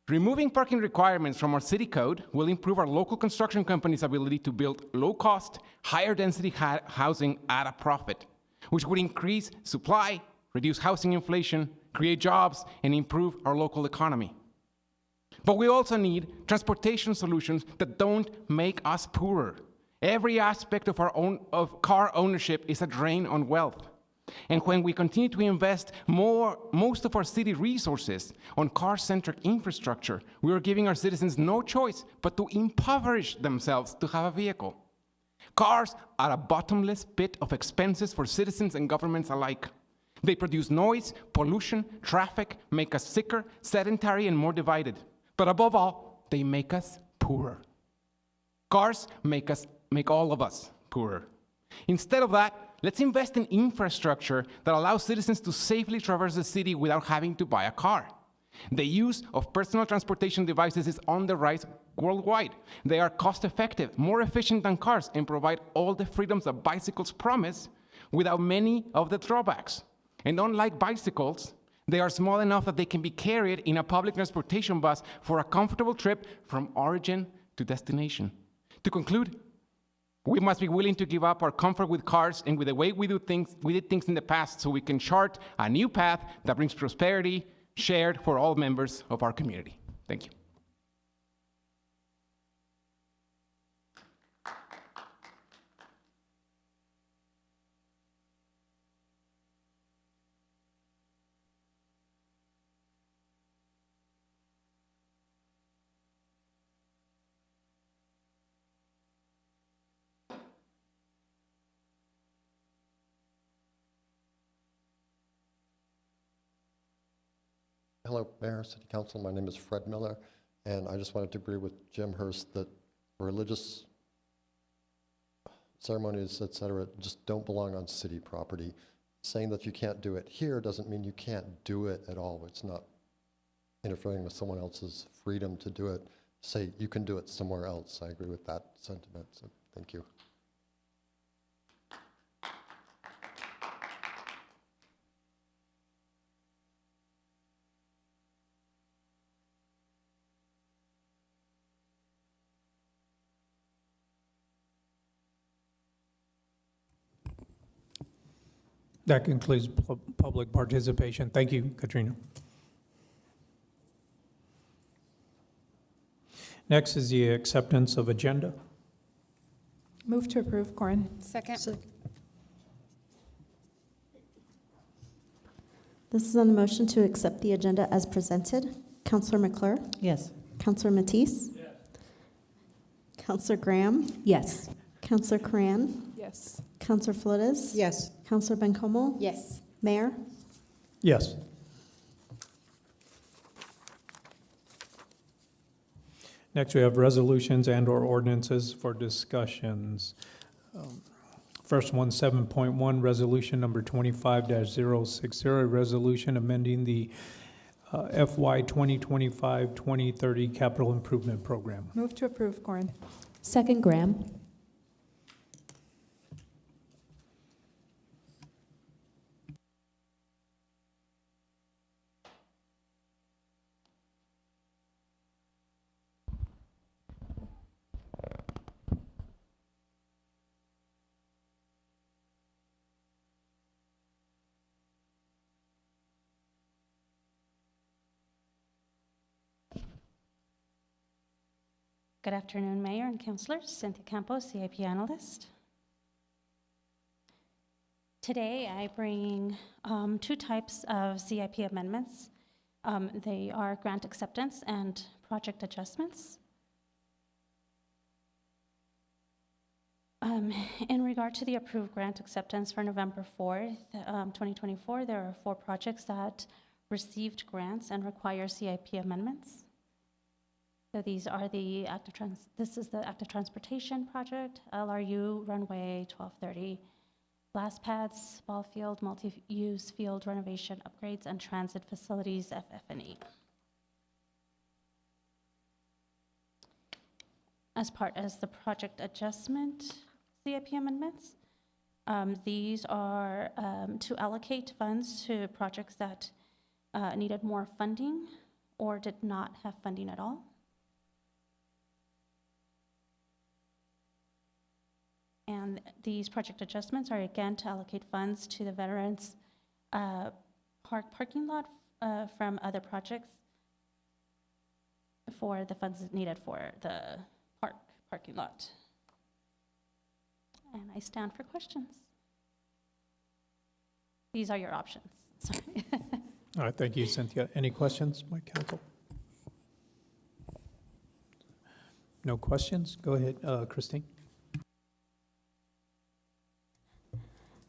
Removing parking requirements from our city code will improve our local construction companies' ability to build low-cost, higher-density housing at a profit, which would increase supply, reduce housing inflation, create jobs, and improve our local economy. But we also need transportation solutions that don't make us poorer. Every aspect of car ownership is a drain on wealth. And when we continue to invest most of our city resources on car-centric infrastructure, we are giving our citizens no choice but to impoverish themselves to have a vehicle. Cars are a bottomless pit of expenses for citizens and governments alike. They produce noise, pollution, traffic, make us sicker, sedentary, and more divided. But above all, they make us poorer. Cars make all of us poorer. Instead of that, let's invest in infrastructure that allows citizens to safely traverse the city without having to buy a car. The use of personal transportation devices is on the rise worldwide. They are cost-effective, more efficient than cars, and provide all the freedoms that bicycles promise without many of the drawbacks. And unlike bicycles, they are small enough that they can be carried in a public transportation bus for a comfortable trip from origin to destination. To conclude, we must be willing to give up our comfort with cars and with the way we did things in the past so we can chart a new path that brings prosperity shared for all members of our community. Thank you. Hello, Mayor, City Council. My name is Fred Miller, and I just wanted to agree with Jim Hurst that religious ceremonies, et cetera, just don't belong on city property. Saying that you can't do it here doesn't mean you can't do it at all. It's not interfering with someone else's freedom to do it. Say you can do it somewhere else. I agree with that sentiment, so thank you. That concludes public participation. Thank you, Katrina. Next is the acceptance of agenda. Move to approve, Corin. Second. This is on the motion to accept the agenda as presented. Counselor McClure? Yes. Counselor Matisse? Yes. Counselor Graham? Yes. Counselor Coran? Yes. Counselor Flores? Yes. Counselor Bencomo? Yes. Mayor? Yes. Next, we have resolutions and/or ordinances for discussions. First one, 7.1, resolution number 25-060, a resolution amending the FY 2025-2030 capital improvement program. Move to approve, Corrin. Second, Graham. Good afternoon, Mayor and Councilors. Cynthia Campos, CIP Analyst. Today, I bring two types of CIP amendments. They are grant acceptance and project adjustments. In regard to the approved grant acceptance for November 4th, 2024, there are 4 projects that received grants and require CIP amendments. So these are the this is the active transportation project, LRU runway 1230, blast pads, ball field, multi-use field renovation upgrades, and transit facilities FF&E. As the project adjustment CIP amendments, these are to allocate funds to projects that needed more funding or did not have funding at all. And these project adjustments are again to allocate funds to the Veterans parking lot from other projects for the funds needed for the parking lot. And I stand for questions. These are your options. Sorry. All right, thank you, Cynthia. Any questions by council? No questions? Go ahead, Christine.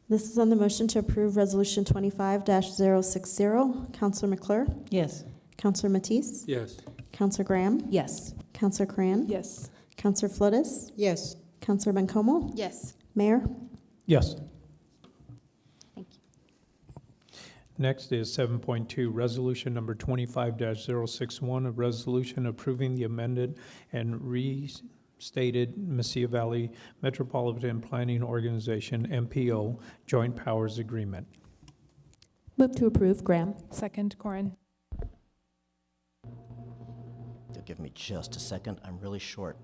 This is on the motion to approve Resolution 25-060. Counselor McClure? Yes. Counselor Matisse? Yes. Counselor Graham? Yes. Counselor Cran? Yes. Counselor Flores? Yes. Counselor Bencomo? Yes. Mayor? Yes. Thank you. Next is 7.2, resolution number 25-061, a resolution approving the amended and restated Mesilla Valley Metropolitan Planning Organization, MPO, Joint Powers Agreement. Move to approve, Graham. Second, Corrin. You'll give me just a second. I'm really short.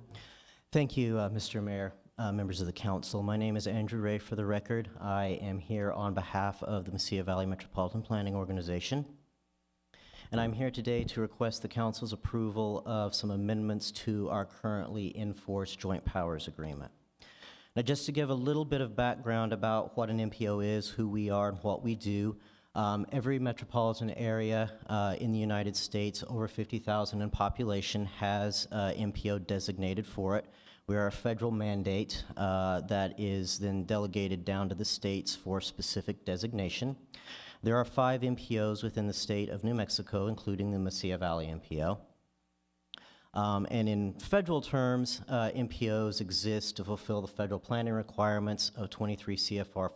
Thank you, Mr. Mayor, members of the council. My name is Andrew Ray, for the record. I am here on behalf of the Mesilla Valley Metropolitan Planning Organization. And I'm here today to request the council's approval of some amendments to our currently in force Joint Powers Agreement. Now, just to give a little bit of background about what an MPO is, who we are, and what we do, every metropolitan area in the United States over 50,000 in population has MPO designated for it. We are a federal mandate that is then delegated down to the states for specific designation. There are 5 MPOs within the state of New Mexico, including the Mesilla Valley MPO. And in federal terms, MPOs exist to fulfill the federal planning requirements of 23 CFR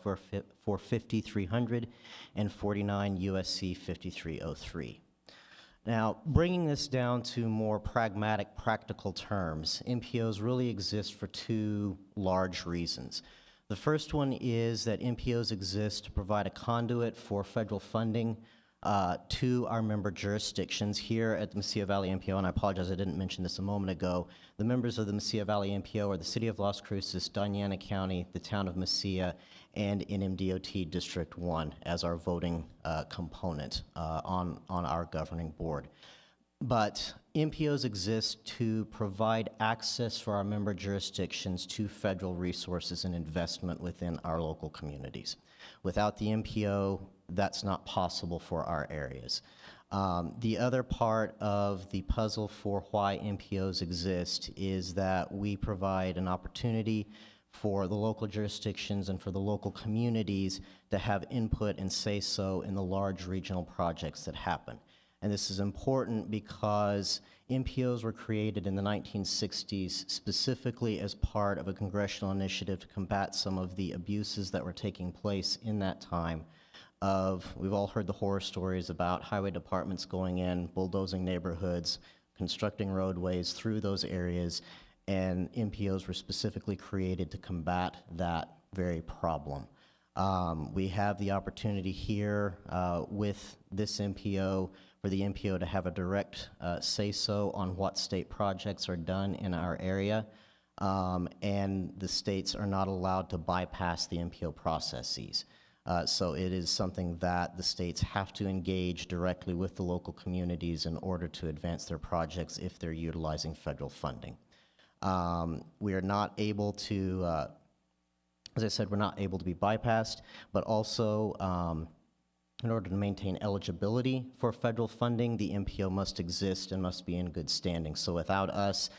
450-300 and 49 USC 5303. Now, bringing this down to more pragmatic, practical terms, MPOs really exist for 2 large reasons. The first one is that MPOs exist to provide a conduit for federal funding to our member jurisdictions. Here at the Mesilla Valley MPO, and I apologize I didn't mention this a moment ago, the members of the Mesilla Valley MPO are the City of Las Cruces, Diana County, the Town of Mesilla, and NMDOT District 1 as our voting component on our governing board. But MPOs exist to provide access for our member jurisdictions to federal resources and investment within our local communities. Without the MPO, that's not possible for our areas. The other part of the puzzle for why MPOs exist is that we provide an opportunity for the local jurisdictions and for the local communities to have input and say-so in the large regional projects that happen. And this is important because MPOs were created in the 1960s specifically as part of a congressional initiative to combat some of the abuses that were taking place in that time. We've all heard the horror stories about highway departments going in, bulldozing neighborhoods, constructing roadways through those areas, and MPOs were specifically created to combat that very problem. We have the opportunity here with this MPO for the MPO to have a direct say-so on what state projects are done in our area, and the states are not allowed to bypass the MPO processes. So it is something that the states have to engage directly with the local communities in order to advance their projects if they're utilizing federal funding. We are not able to, as I said, we're not able to be bypassed, but also in order to maintain eligibility for federal funding, the MPO must exist and must be in good standing. So without us,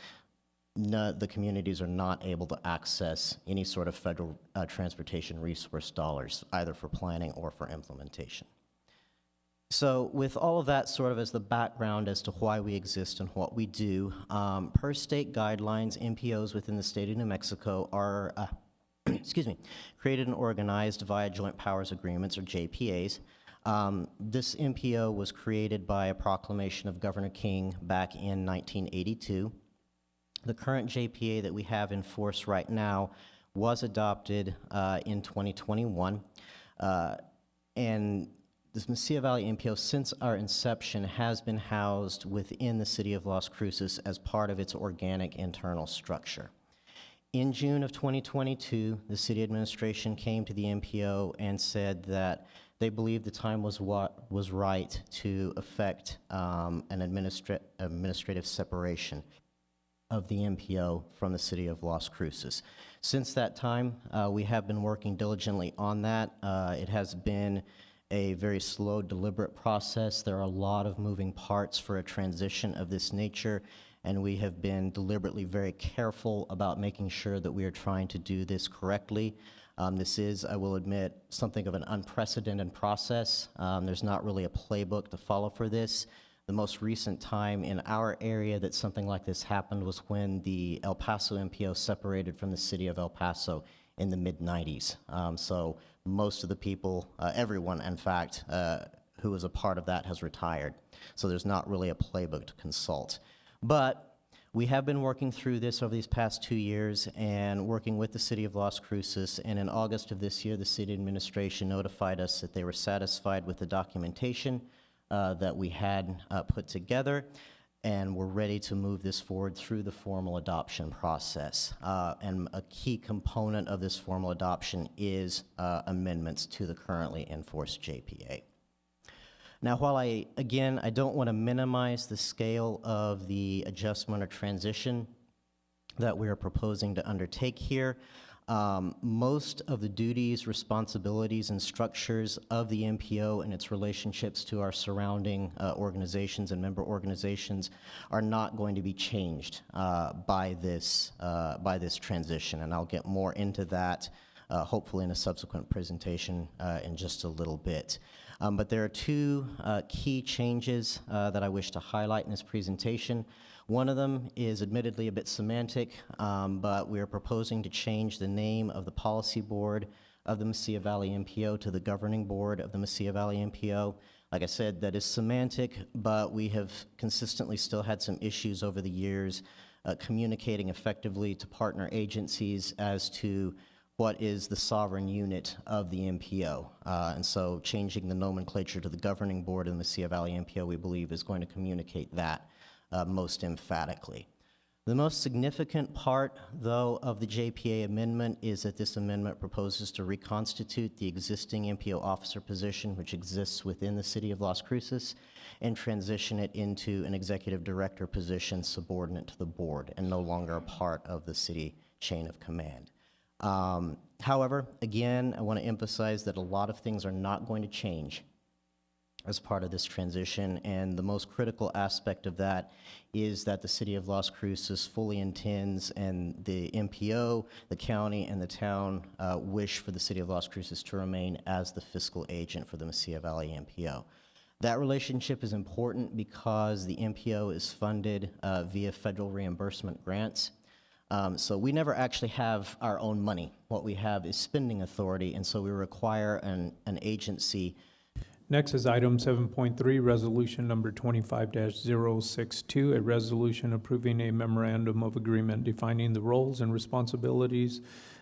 the communities are not able to access any sort of federal transportation resource dollars, either for planning or for implementation. So with all of that sort of as the background as to why we exist and what we do, per state guidelines, MPOs within the state of New Mexico are created and organized via Joint Powers Agreements, or JPAs. This MPO was created by a proclamation of Governor King back in 1982. The current JPA that we have in force right now was adopted in 2021. And this Mesilla Valley MPO, since our inception, has been housed within the city of Las Cruces as part of its organic internal structure. In June of 2022, the city administration came to the MPO and said that they believed the time was right to effect an administrative separation of the MPO from the city of Las Cruces. Since that time, we have been working diligently on that. It has been a very slow, deliberate process. There are a lot of moving parts for a transition of this nature, and we have been deliberately very careful about making sure that we are trying to do this correctly. This is, I will admit, something of an unprecedented process. There's not really a playbook to follow for this. The most recent time in our area that something like this happened was when the El Paso MPO separated from the city of El Paso in the mid-90s. So most of the people, everyone in fact, who was a part of that has retired. So there's not really a playbook to consult. But we have been working through this over these past 2 years and working with the city of Las Cruces, and in August of this year, the city administration notified us that they were satisfied with the documentation that we had put together, and we're ready to move this forward through the formal adoption process. And a key component of this formal adoption is amendments to the currently enforced JPA. Now, while I don't want to minimize the scale of the adjustment or transition that we are proposing to undertake here, most of the duties, responsibilities, and structures of the MPO and its relationships to our surrounding organizations and member organizations are not going to be changed by this transition, and I'll get more into that hopefully in a subsequent presentation in just a little bit. But there are two key changes that I wish to highlight in this presentation. One of them is admittedly a bit semantic, but we are proposing to change the name of the policy board of the Mesilla Valley MPO to the governing board of the Mesilla Valley MPO. Like I said, that is semantic, but we have consistently still had some issues over the years communicating effectively to partner agencies as to what is the sovereign unit of the MPO. And so changing the nomenclature to the governing board of the Mesilla Valley MPO, we believe, is going to communicate that most emphatically. The most significant part, though, of the JPA amendment is that this amendment proposes to reconstitute the existing MPO officer position, which exists within the city of Las Cruces, and transition it into an executive director position subordinate to the board and no longer a part of the city chain of command. However, again, I want to emphasize that a lot of things are not going to change as part of this transition, and the most critical aspect of that is that the city of Las Cruces fully intends, and the MPO, the county, and the town wish for the city of Las Cruces to remain as the fiscal agent for the Mesilla Valley MPO. That relationship is important because the MPO is funded via federal reimbursement grants. So we never actually have our own money. What we have is spending authority, and so we require an agency. Next is item 7.3, resolution number 25-062, a resolution approving a memorandum of agreement defining the roles and responsibilities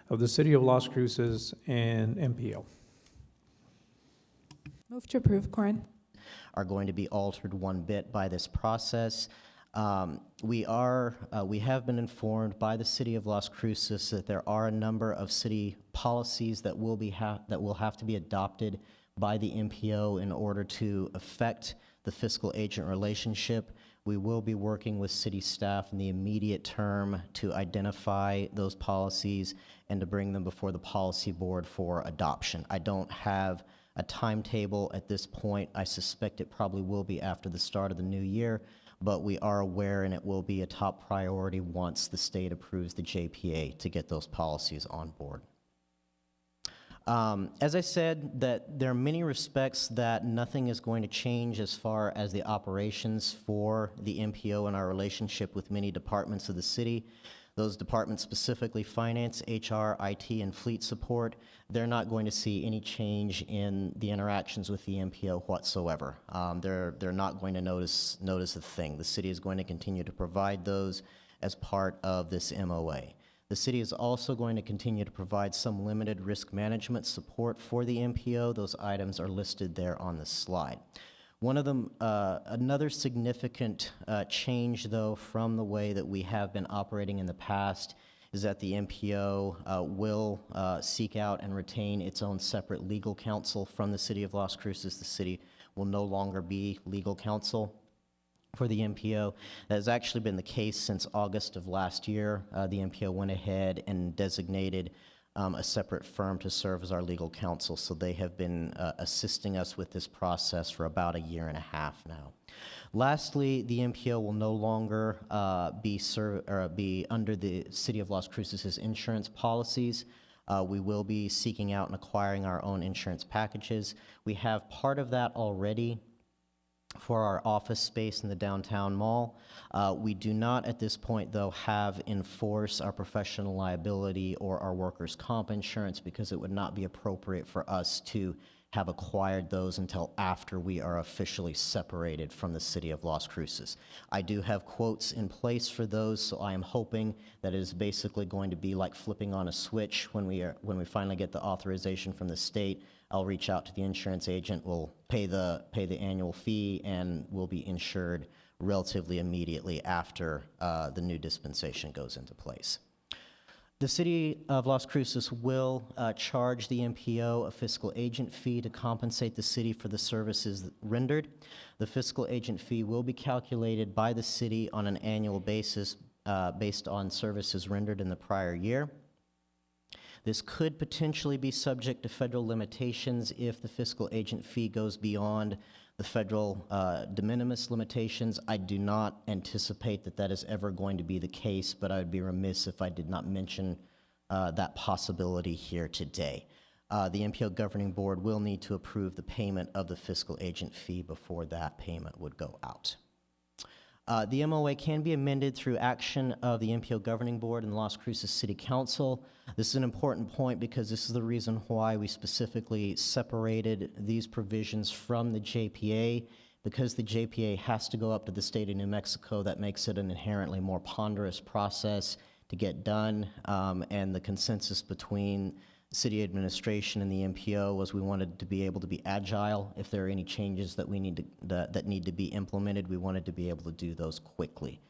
of the City of Las Cruces and MPO. Move to approve, Corrin. Are going to be altered one bit by this process. We have been informed by the City of Las Cruces that there are a number of city policies that will have to be adopted by the MPO in order to affect the fiscal agent relationship. We will be working with city staff in the immediate term to identify those policies and to bring them before the policy board for adoption. I don't have a timetable at this point. I suspect it probably will be after the start of the new year, but we are aware, and it will be a top priority once the state approves the JPA to get those policies on board. As I said, that there are many respects that nothing is going to change as far as the operations for the MPO and our relationship with many departments of the city. Those departments, specifically finance, HR, IT, and fleet support, they're not going to see any change in the interactions with the MPO whatsoever. They're not going to notice a thing. The city is going to continue to provide those as part of this MOA. The city is also going to continue to provide some limited risk management support for the MPO. Those items are listed there on the slide. One of them, another significant change, though, from the way that we have been operating in the past is that the MPO will seek out and retain its own separate legal counsel from the City of Las Cruces. The city will no longer be legal counsel for the MPO. That has actually been the case since August of last year. The MPO went ahead and designated a separate firm to serve as our legal counsel, so they have been assisting us with this process for about a year and a half now. Lastly, the MPO will no longer be under the City of Las Cruces' insurance policies. We will be seeking out and acquiring our own insurance packages. We have part of that already for our office space in the downtown mall. We do not at this point, though, have in force our professional liability or our workers' comp insurance because it would not be appropriate for us to have acquired those until after we are officially separated from the City of Las Cruces. I do have quotes in place for those, so I am hoping that it is basically going to be like flipping on a switch when we finally get the authorization from the state. I'll reach out to the insurance agent, we'll pay the annual fee, and we'll be insured relatively immediately after the new dispensation goes into place. The City of Las Cruces will charge the MPO a fiscal agent fee to compensate the city for the services rendered. The fiscal agent fee will be calculated by the city on an annual basis based on services rendered in the prior year. This could potentially be subject to federal limitations if the fiscal agent fee goes beyond the federal de minimis limitations. I do not anticipate that that is ever going to be the case, but I would be remiss if I did not mention that possibility here today. The MPO Governing Board will need to approve the payment of the fiscal agent fee before that payment would go out. The MOA can be amended through action of the MPO Governing Board and Las Cruces City Council. This is an important point because this is the reason why we specifically separated these provisions from the JPA. Because the JPA has to go up to the state of New Mexico, that makes it an inherently more ponderous process to get done, and the consensus between city administration and the MPO was we wanted to be able to be agile. If there are any changes that we need to, that need to be implemented, we wanted to be able to do those quickly.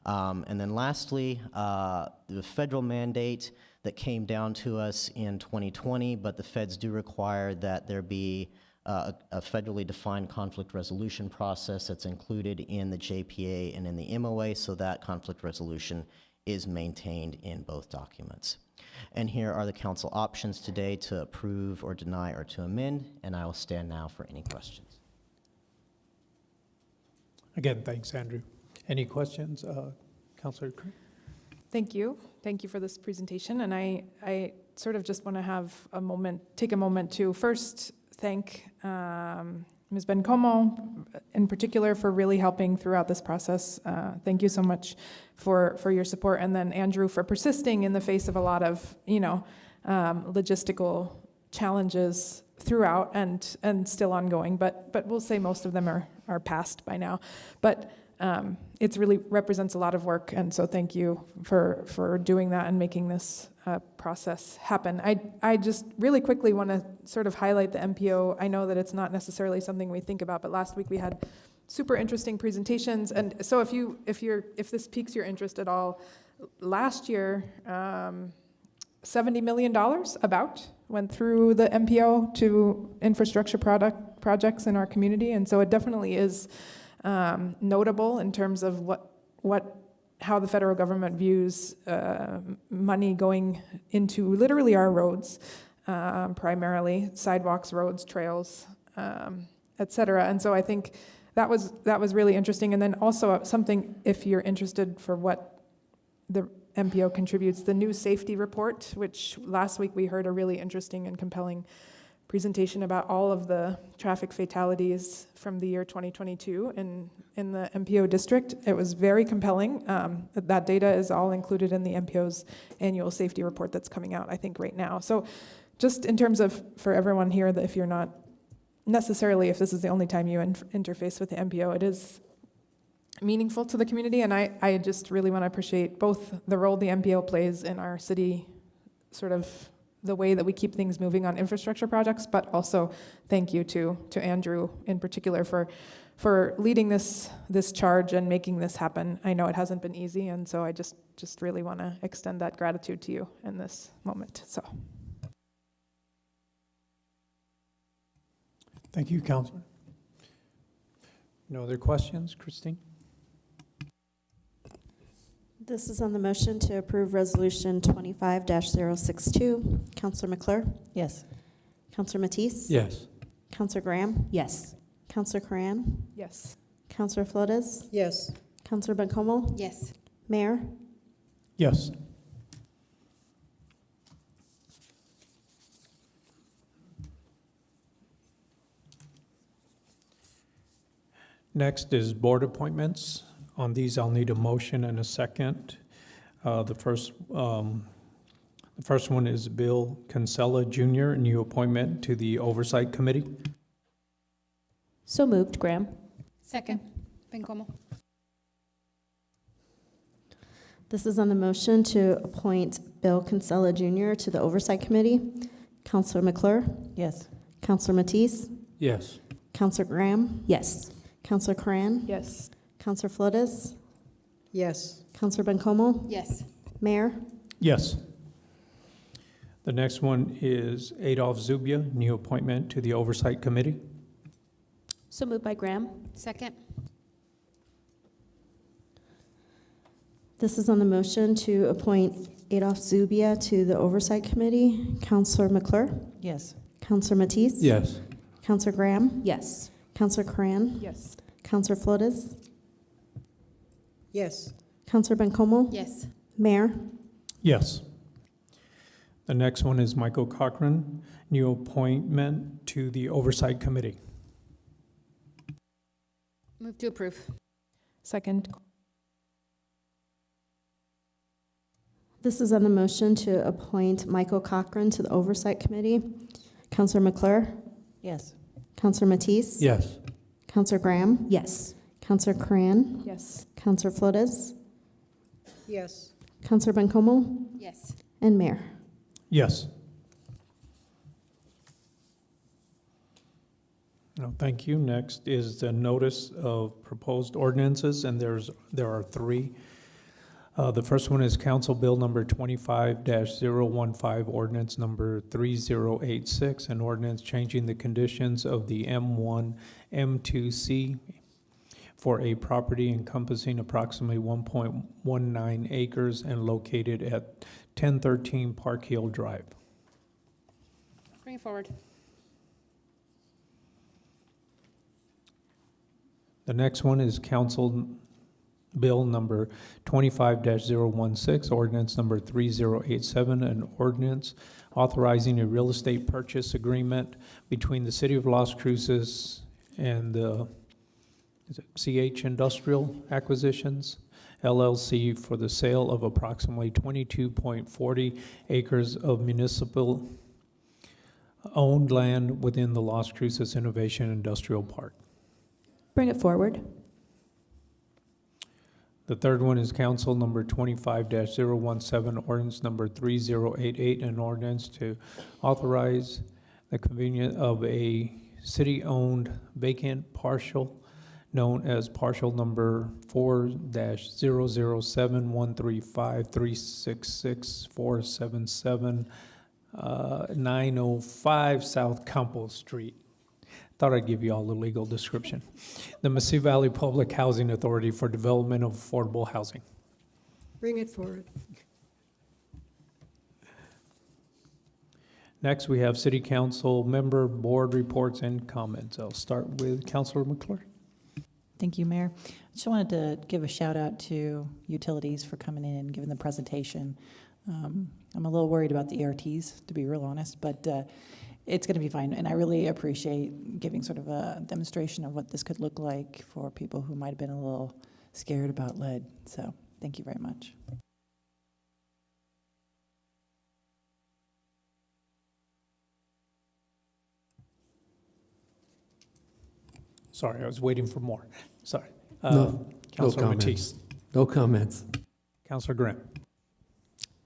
And then lastly, the federal mandate that came down to us in 2020, but the feds do require that there be a federally defined conflict resolution process that's included in the JPA and in the MOA, so that conflict resolution is maintained in both documents. And here are the council options today to approve or deny or to amend, and I will stand now for any questions. Again, thanks, Andrew. Any questions, Councilor Craig? Thank you. Thank you for this presentation. And I sort of just want to have a moment, take a moment to first thank Mr. Ms. Bencomo in particular for really helping throughout this process. Thank you so much for your support. And then Andrew for persisting in the face of a lot of, logistical challenges throughout and still ongoing, but we'll say most of them are past by now. But it really represents a lot of work, and so thank you for doing that and making this process happen. I just really quickly want to sort of highlight the MPO. I know that it's not necessarily something we think about, but last week we had super interesting presentations, and so if this piques your interest at all, last year $70 million about went through the MPO to infrastructure projects in our community, and so it definitely is notable in terms of how the federal government views money going into literally our roads, primarily sidewalks, roads, trails, et cetera. And so I think that was really interesting. And then also something, if you're interested for what the MPO contributes, the new safety report, which last week we heard a really interesting and compelling presentation about all of the traffic fatalities from the year 2022 in the MPO district. It was very compelling. That data is all included in the MPO's annual safety report that's coming out, I think, right now. So just in terms of, for everyone here, that if you're not necessarily, if this is the only time you interface with the MPO, it is meaningful to the community, and I just really want to appreciate both the role the MPO plays in our city, sort of the way that we keep things moving on infrastructure projects, but also thank you to Andrew in particular for leading this charge and making this happen. I know it hasn't been easy, and so I just really want to extend that gratitude to you in this moment. So, Thank you, Councilor. No other questions, Christine? This is on the motion to approve Resolution 25-062. Counselor McClure? Yes. Counselor Matisse? Yes. Counselor Graham? Yes. Counselor Coran? Yes. Counselor Flores? Yes. Counselor Bencomo? Yes. Mayor? Yes. Next is board appointments. On these, I'll need a motion and a second. The first one is Bill Kinsella Jr., new appointment to the Oversight Committee. So moved, Graham. Second, Bencomo. This is on the motion to appoint Bill Kinsella Jr. to the Oversight Committee. Counselor McClure? Yes. Counselor Matisse? Yes. Counselor Graham? Yes. Counselor Coran? Yes. Counselor Flores? Yes. Counselor Bencomo? Yes. Mayor? Yes. The next one is Adolph Zubia, new appointment to the Oversight Committee. So moved by Graham. Second. This is on the motion to appoint Adolph Zubia to the Oversight Committee. Counselor McClure? Yes. Counselor Matisse? Yes. Counselor Graham? Yes. Counselor Coran? Yes. Counselor Flores? Yes. Counselor Bencomo? Yes. Mayor? Yes. The next one is Michael Cochran, new appointment to the Oversight Committee. Move to approve. Second. This is on the motion to appoint Michael Cochran to the Oversight Committee. Counselor McClure? Yes. Counselor Matisse? Yes. Counselor Graham? Yes. Counselor Coran? Yes. Counselor Flores? Yes. Counselor Bencomo? Yes. And Mayor? Yes. No, thank you. Next is the notice of proposed ordinances, and there are three. The first one is Council Bill number 25-015, ordinance number 3086, an ordinance changing the conditions of the M1, M2C for a property encompassing approximately 1.19 acres and located at 1013 Park Hill Drive. Bring it forward. The next one is Council Bill number 25-016, ordinance number 3087, an ordinance authorizing a real estate purchase agreement between the City of Las Cruces and is it CH Industrial Acquisitions LLC for the sale of approximately 22.40 acres of municipal owned land within the Las Cruces Innovation Industrial Park. Bring it forward. The third one is council number 25-017, ordinance number 3088, an ordinance to authorize the convenience of a city-owned vacant partial known as partial number 4-007135366477905 South Campo Street. Thought I'd give you all the legal description. The Mesilla Valley Public Housing Authority for Development of Affordable Housing. Bring it forward. Next, we have City Council member board reports and comments. I'll start with Councilor McClure. Thank you, Mayor. Just wanted to give a shout out to utilities for coming in and giving the presentation. I'm a little worried about the ERTs, to be real honest, but it's going to be fine. And I really appreciate giving sort of a demonstration of what this could look like for people who might have been a little scared about lead. So thank you very much. Sorry, I was waiting for more. Sorry. No Councilor comments. Matisse. No comments. Councilor Graham.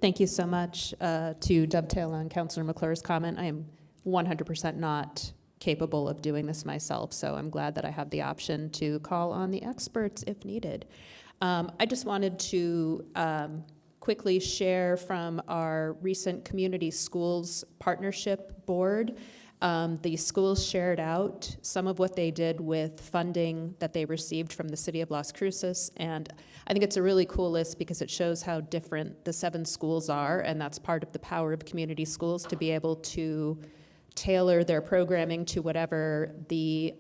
Thank you so much. To dovetail on Councilor McClure's comment, I am 100% not capable of doing this myself, so I'm glad that I have the option to call on the experts if needed. I just wanted to quickly share from our recent Community Schools Partnership Board. The schools shared out some of what they did with funding that they received from the city of Las Cruces, and I think it's a really cool list because it shows how different the 7 schools are, and that's part of the power of community schools, to be able to tailor their programming to whatever the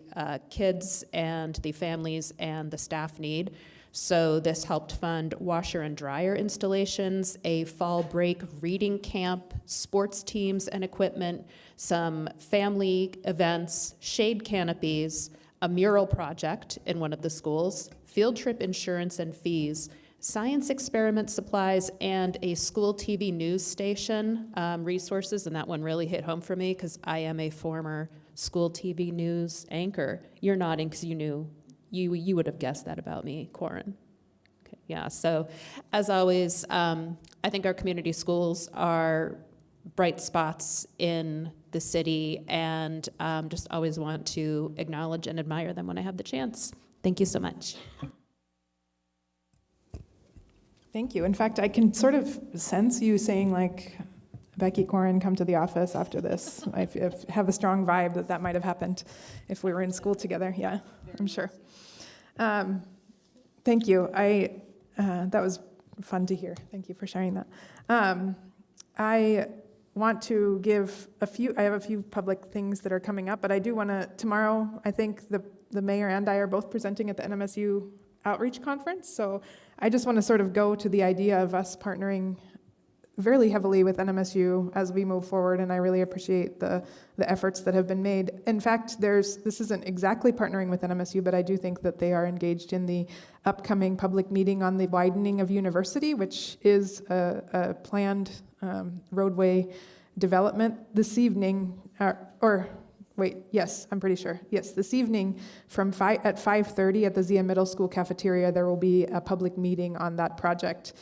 kids and the families and the staff need. So this helped fund washer and dryer installations, a fall break reading camp, sports teams and equipment, some family events, shade canopies, a mural project in one of the schools, field trip insurance and fees, science experiment supplies, and a school TV news station resources. And that one really hit home for me because I am a former school TV news anchor. You're nodding because you knew. You would have guessed that about me, Corin. Okay, yeah, so as always, I think our community schools are bright spots in the city, and just always want to acknowledge and admire them when I have the chance. Thank you so much. Thank you. In fact, I can sort of sense you saying, like, Becky, Corin, come to the office after this. I have a strong vibe that that might have happened if we were in school together. Yeah, I'm sure. Thank you. That was fun to hear. Thank you for sharing that. I want to give I have a few public things that are coming up, but I do want to, tomorrow, I think the mayor and I are both presenting at the NMSU Outreach Conference. So I just want to sort of go to the idea of us partnering very heavily with NMSU as we move forward, and I really appreciate the efforts that have been made. In fact, this isn't exactly partnering with NMSU, but I do think that they are engaged in the upcoming public meeting on the widening of University, which is a planned roadway development this evening, yes, I'm pretty sure. Yes, this evening at 5:30 at the Zia Middle School cafeteria, there will be a public meeting on that project.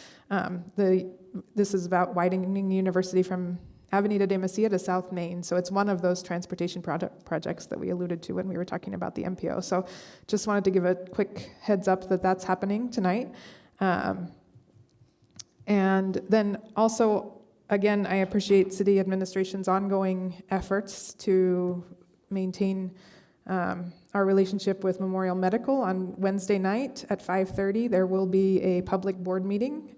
This is about widening University from Avenida de Mesilla to South Main. So it's one of those transportation projects that we alluded to when we were talking about the MPO. So just wanted to give a quick heads up that that's happening tonight. And then also, again, I appreciate city administration's ongoing efforts to maintain our relationship with Memorial Medical. On Wednesday night at 5:30, there will be a public board meeting.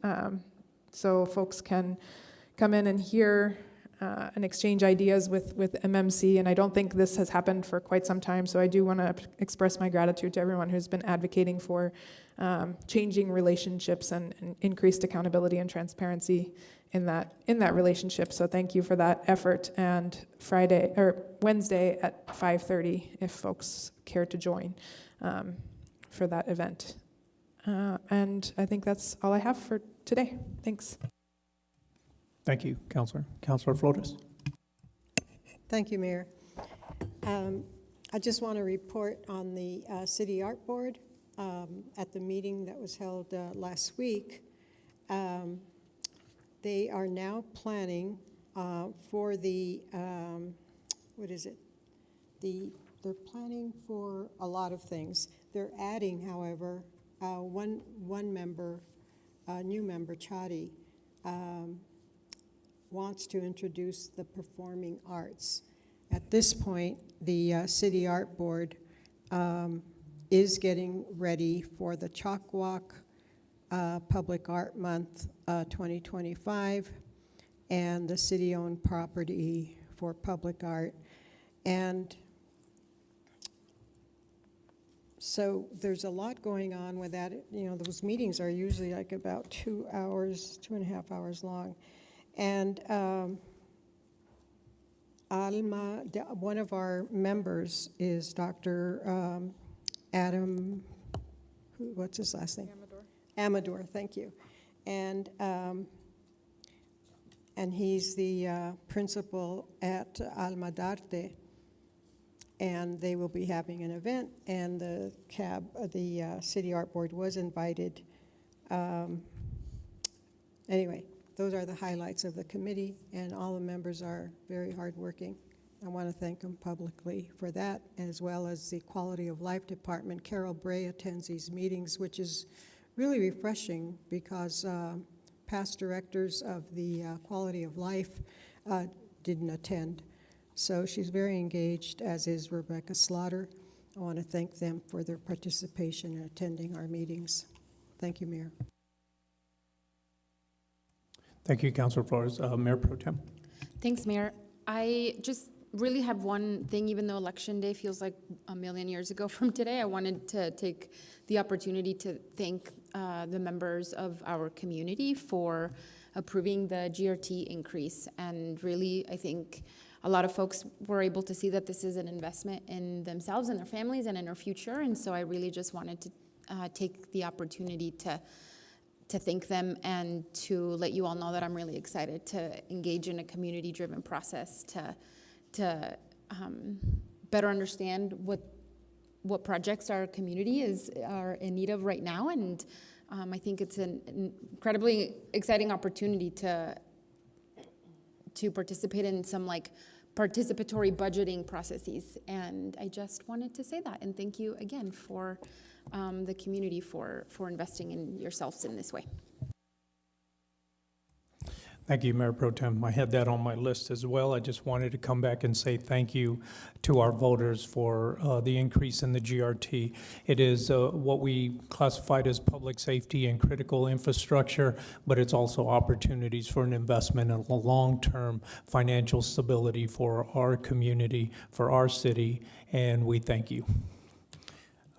So folks can come in and hear and exchange ideas with MMC, and I don't think this has happened for quite some time, so I do want to express my gratitude to everyone who's been advocating for changing relationships and increased accountability and transparency in that relationship. So thank you for that effort. And Wednesday at 5:30, if folks care to join for that event. And I think that's all I have for today. Thanks. Thank you, Counselor. Counselor Flores. Thank you, Mayor. I just want to report on the City Art Board at the meeting that was held last week. They are now planning for the, they're planning for a lot of things. They're adding, however, one member, new member, Chadi, wants to introduce the performing arts. At this point, the City Art Board is getting ready for the Chalk Walk Public Art Month 2025 and the city-owned property for public art. And so there's a lot going on with that. You know, those meetings are usually like about 2 hours, 2.5 hours long. And Alma, one of our members is Dr. Adam, what's his last name? Amador, thank you. And he's the principal at Alma d'Arte. And they will be having an event, and the City Art Board was invited. Anyway, those are the highlights of the committee, and all the members are very hardworking. I want to thank them publicly for that, as well as the Quality of Life Department. Carol Bray attends these meetings, which is really refreshing because past directors of the Quality of Life didn't attend. So she's very engaged, as is Rebecca Slaughter. I want to thank them for their participation in attending our meetings. Thank you, Mayor. Thank you, Councilor Flores. Mayor Pro Tem. Thanks, Mayor. I just really have one thing, even though Election Day feels like a million years ago from today. I wanted to take the opportunity to thank the members of our community for approving the GRT increase. And really, I think a lot of folks were able to see that this is an investment in themselves and their families and in their future. And so I really just wanted to take the opportunity to thank them and to let you all know that I'm really excited to engage in a community-driven process to better understand what projects our community are in need of right now. And I think it's an incredibly exciting opportunity to participate in some participatory budgeting processes. And I just wanted to say that, and thank you again for the community for investing in yourselves in this way. Thank you, Mayor Pro Tem. I had that on my list as well. I just wanted to come back and say thank you to our voters for the increase in the GRT. It is what we classified as public safety and critical infrastructure, but it's also opportunities for an investment in long-term financial stability for our community, for our city, and we thank you.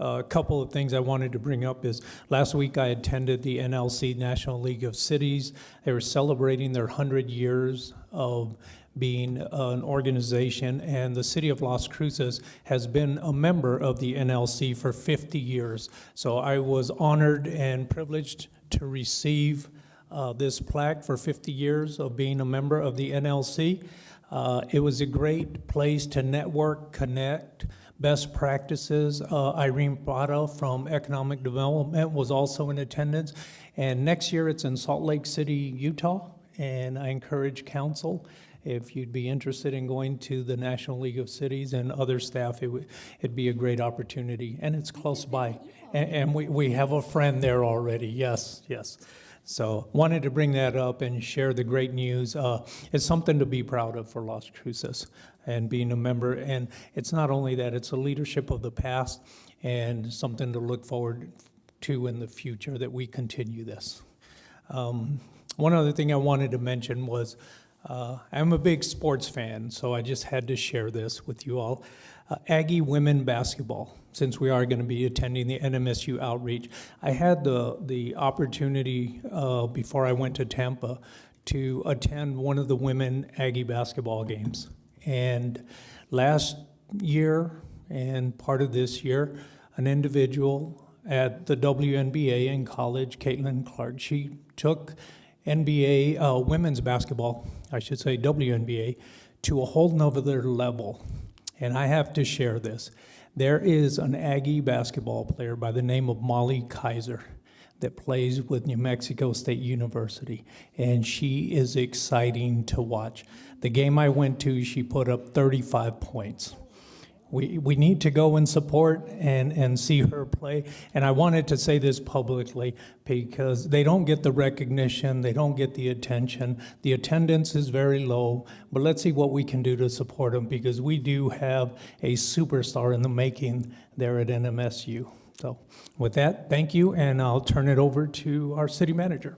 A couple of things I wanted to bring up is last week I attended the NLC National League of Cities. They were celebrating their 100 years of being an organization, and the city of Las Cruces has been a member of the NLC for 50 years. So I was honored and privileged to receive this plaque for 50 years of being a member of the NLC. It was a great place to network, connect, best practices. Irene Prada from Economic Development was also in attendance. And next year it's in Salt Lake City, Utah. And I encourage council, if you'd be interested in going to the National League of Cities and other staff, it'd be a great opportunity. And it's close by. And we have a friend there already. Yes, yes. So wanted to bring that up and share the great news. It's something to be proud of for Las Cruces and being a member. And it's not only that, it's a leadership of the past and something to look forward to in the future that we continue this. One other thing I wanted to mention was I'm a big sports fan, so I just had to share this with you all. Aggie women basketball, since we are going to be attending the NMSU outreach. I had the opportunity before I went to Tampa to attend one of the women Aggie basketball games. And last year and part of this year, an individual at the WNBA in college, Caitlin Clark, she took NBA, women's basketball, I should say WNBA, to a whole nother level. And I have to share this. There is an Aggie basketball player by the name of Molly Kaiser that plays with New Mexico State University, and she is exciting to watch. The game I went to, she put up 35 points. We need to go and support and see her play. And I wanted to say this publicly because they don't get the recognition, they don't get the attention. The attendance is very low, but let's see what we can do to support them because we do have a superstar in the making there at NMSU. So with that, thank you, and I'll turn it over to our city manager.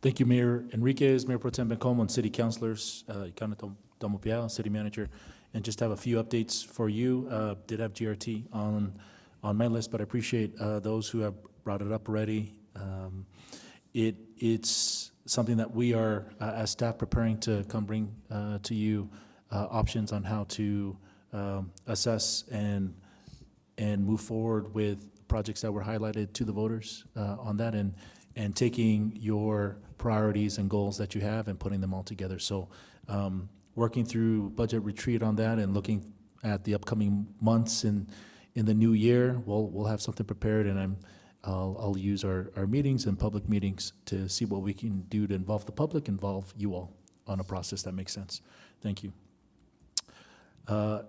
Thank you, Mayor Enriquez, Mayor Pro Tem Bencomo, and city councilors, Icana Tomopiao, city manager. And just have a few updates for you. Did have GRT on my list, but I appreciate those who have brought it up already. It's something that we are, as staff, preparing to come bring to you options on how to assess and move forward with projects that were highlighted to the voters on that, and taking your priorities and goals that you have and putting them all together. So working through budget retreat on that and looking at the upcoming months in the new year, we'll have something prepared, and I'll use our meetings and public meetings to see what we can do to involve the public, involve you all on a process that makes sense. Thank you.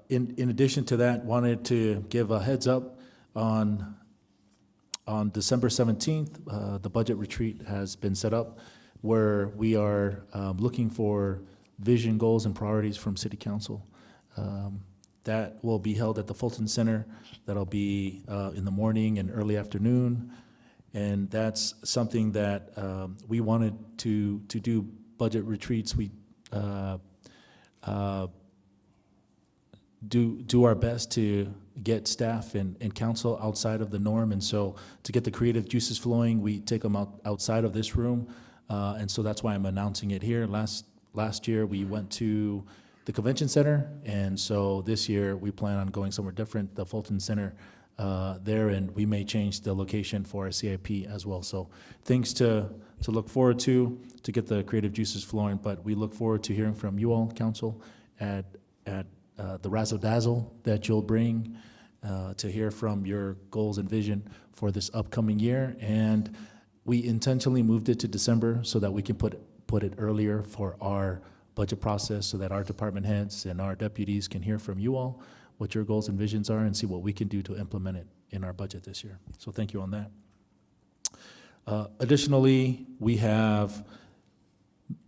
In addition to that, wanted to give a heads up on December 17th, the budget retreat has been set up where we are looking for vision, goals, and priorities from City Council. That will be held at the Fulton Center. That'll be in the morning and early afternoon. And that's something that we wanted to do budget retreats. We do our best to get staff and council outside of the norm. And so to get the creative juices flowing, we take them outside of this room. And so that's why I'm announcing it here. Last year, we went to the convention center, and so this year we plan on going somewhere different, the Fulton Center there, and we may change the location for our CIP as well. So things to look forward to get the creative juices flowing, but we look forward to hearing from you all, council, at the razzle-dazzle that you'll bring to hear from your goals and vision for this upcoming year. And we intentionally moved it to December so that we can put it earlier for our budget process so that our department heads and our deputies can hear from you all what your goals and visions are and see what we can do to implement it in our budget this year. So thank you on that. Additionally, we have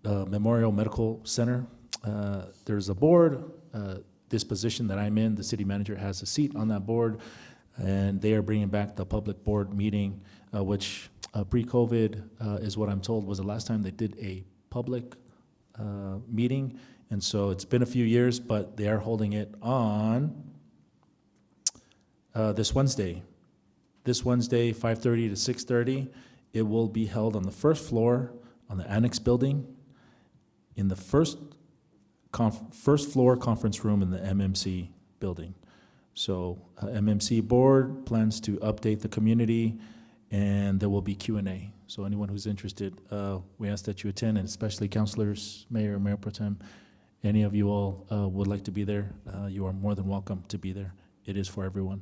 Memorial Medical Center. There's a board. This position that I'm in, the city manager has a seat on that board, and they are bringing back the public board meeting, which pre-COVID is what I'm told was the last time they did a public meeting. And so it's been a few years, but they are holding it on this Wednesday. This Wednesday, 5:30 to 6:30. It will be held on the first floor on the annex building in the first floor conference room in the MMC building. So MMC board plans to update the community, and there will be Q&A. So anyone who's interested, we ask that you attend, and especially councilors, mayor, mayor pro tem, any of you all would like to be there, you are more than welcome to be there. It is for everyone.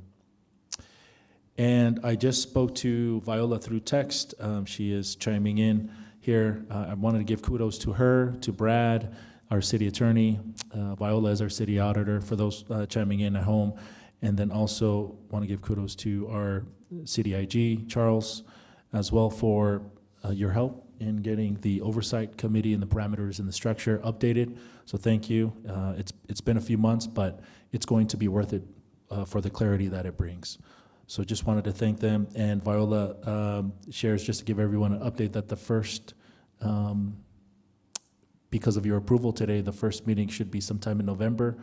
And I just spoke to Viola through text. She is chiming in here. I wanted to give kudos to her, to Brad, our city attorney. Viola is our city auditor, for those chiming in at home. And then also want to give kudos to our city IG, Charles, as well, for your help in getting the oversight committee and the parameters and the structure updated. So thank you. It's been a few months, but it's going to be worth it for the clarity that it brings. So just wanted to thank them. And Viola shares, just to give everyone an update, that the first because of your approval today, the first meeting should be sometime in November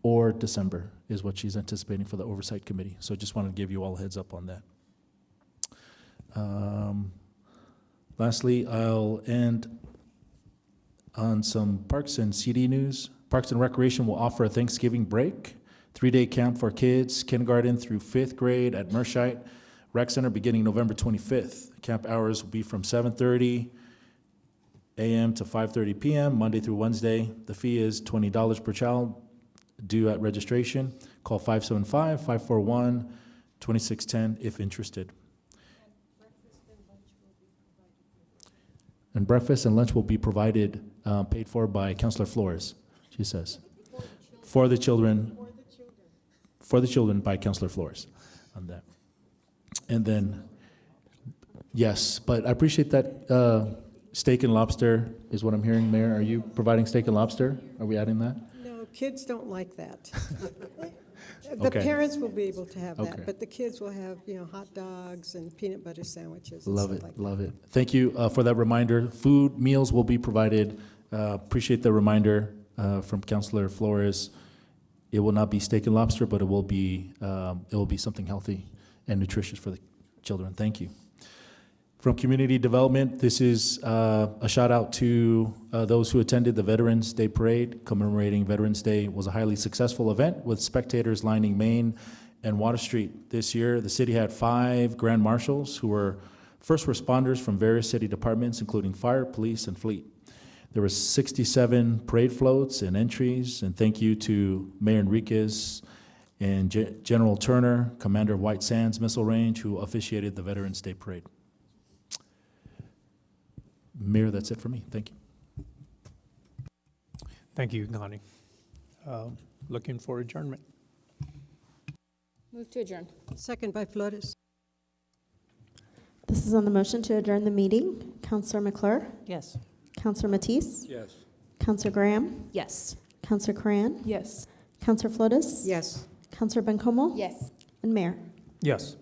or December is what she's anticipating for the Oversight Committee. So just wanted to give you all a heads up on that. Lastly, I'll end on some Parks and CD news. Parks and Recreation will offer a Thanksgiving break, 3-day camp for kids, kindergarten through 5th grade at Mershite Rec Center beginning November 25th. Camp hours will be from 7:30 a.m. to 5:30 p.m., Monday through Wednesday. The fee is $20 per child, due at registration. Call 575-541-2610 if interested. And breakfast and lunch will be provided, paid for by Councilor Flores, she says. For the children by Councilor Flores on that. And then, yes, but I appreciate that steak and lobster is what I'm hearing, Mayor. Are you providing steak and lobster? Are we adding that? No, kids don't like that. The Okay. parents will be able to have Okay. that, but the kids will have, hot dogs and peanut butter sandwiches and Love stuff it, like that. love it. Thank you for that reminder. Food, meals will be provided. Appreciate the reminder from Councilor Flores. It will not be steak and lobster, but it will be something healthy and nutritious for the children. Thank you. From Community Development, this is a shout out to those who attended the Veterans Day Parade commemorating Veterans Day. It was a highly successful event with spectators lining Main and Water Street. This year, the city had 5 grand marshals who were first responders from various city departments, including fire, police, and fleet. There were 67 parade floats and entries, and thank you to Mayor Enriquez and General Turner, commander of White Sands Missile Range, who officiated the Veterans Day Parade. Mayor, that's it for me. Thank you. Thank you, Connie. Looking for adjournment. Move to adjourn. Second by Flores. This is on the motion to adjourn the meeting. Counselor McClure? Yes. Counselor Matisse? Yes. Counselor Graham? Yes. Counselor Cran? Yes. Counselor Flores? Yes. Counselor Bencomo? Yes. And Mayor? Yes.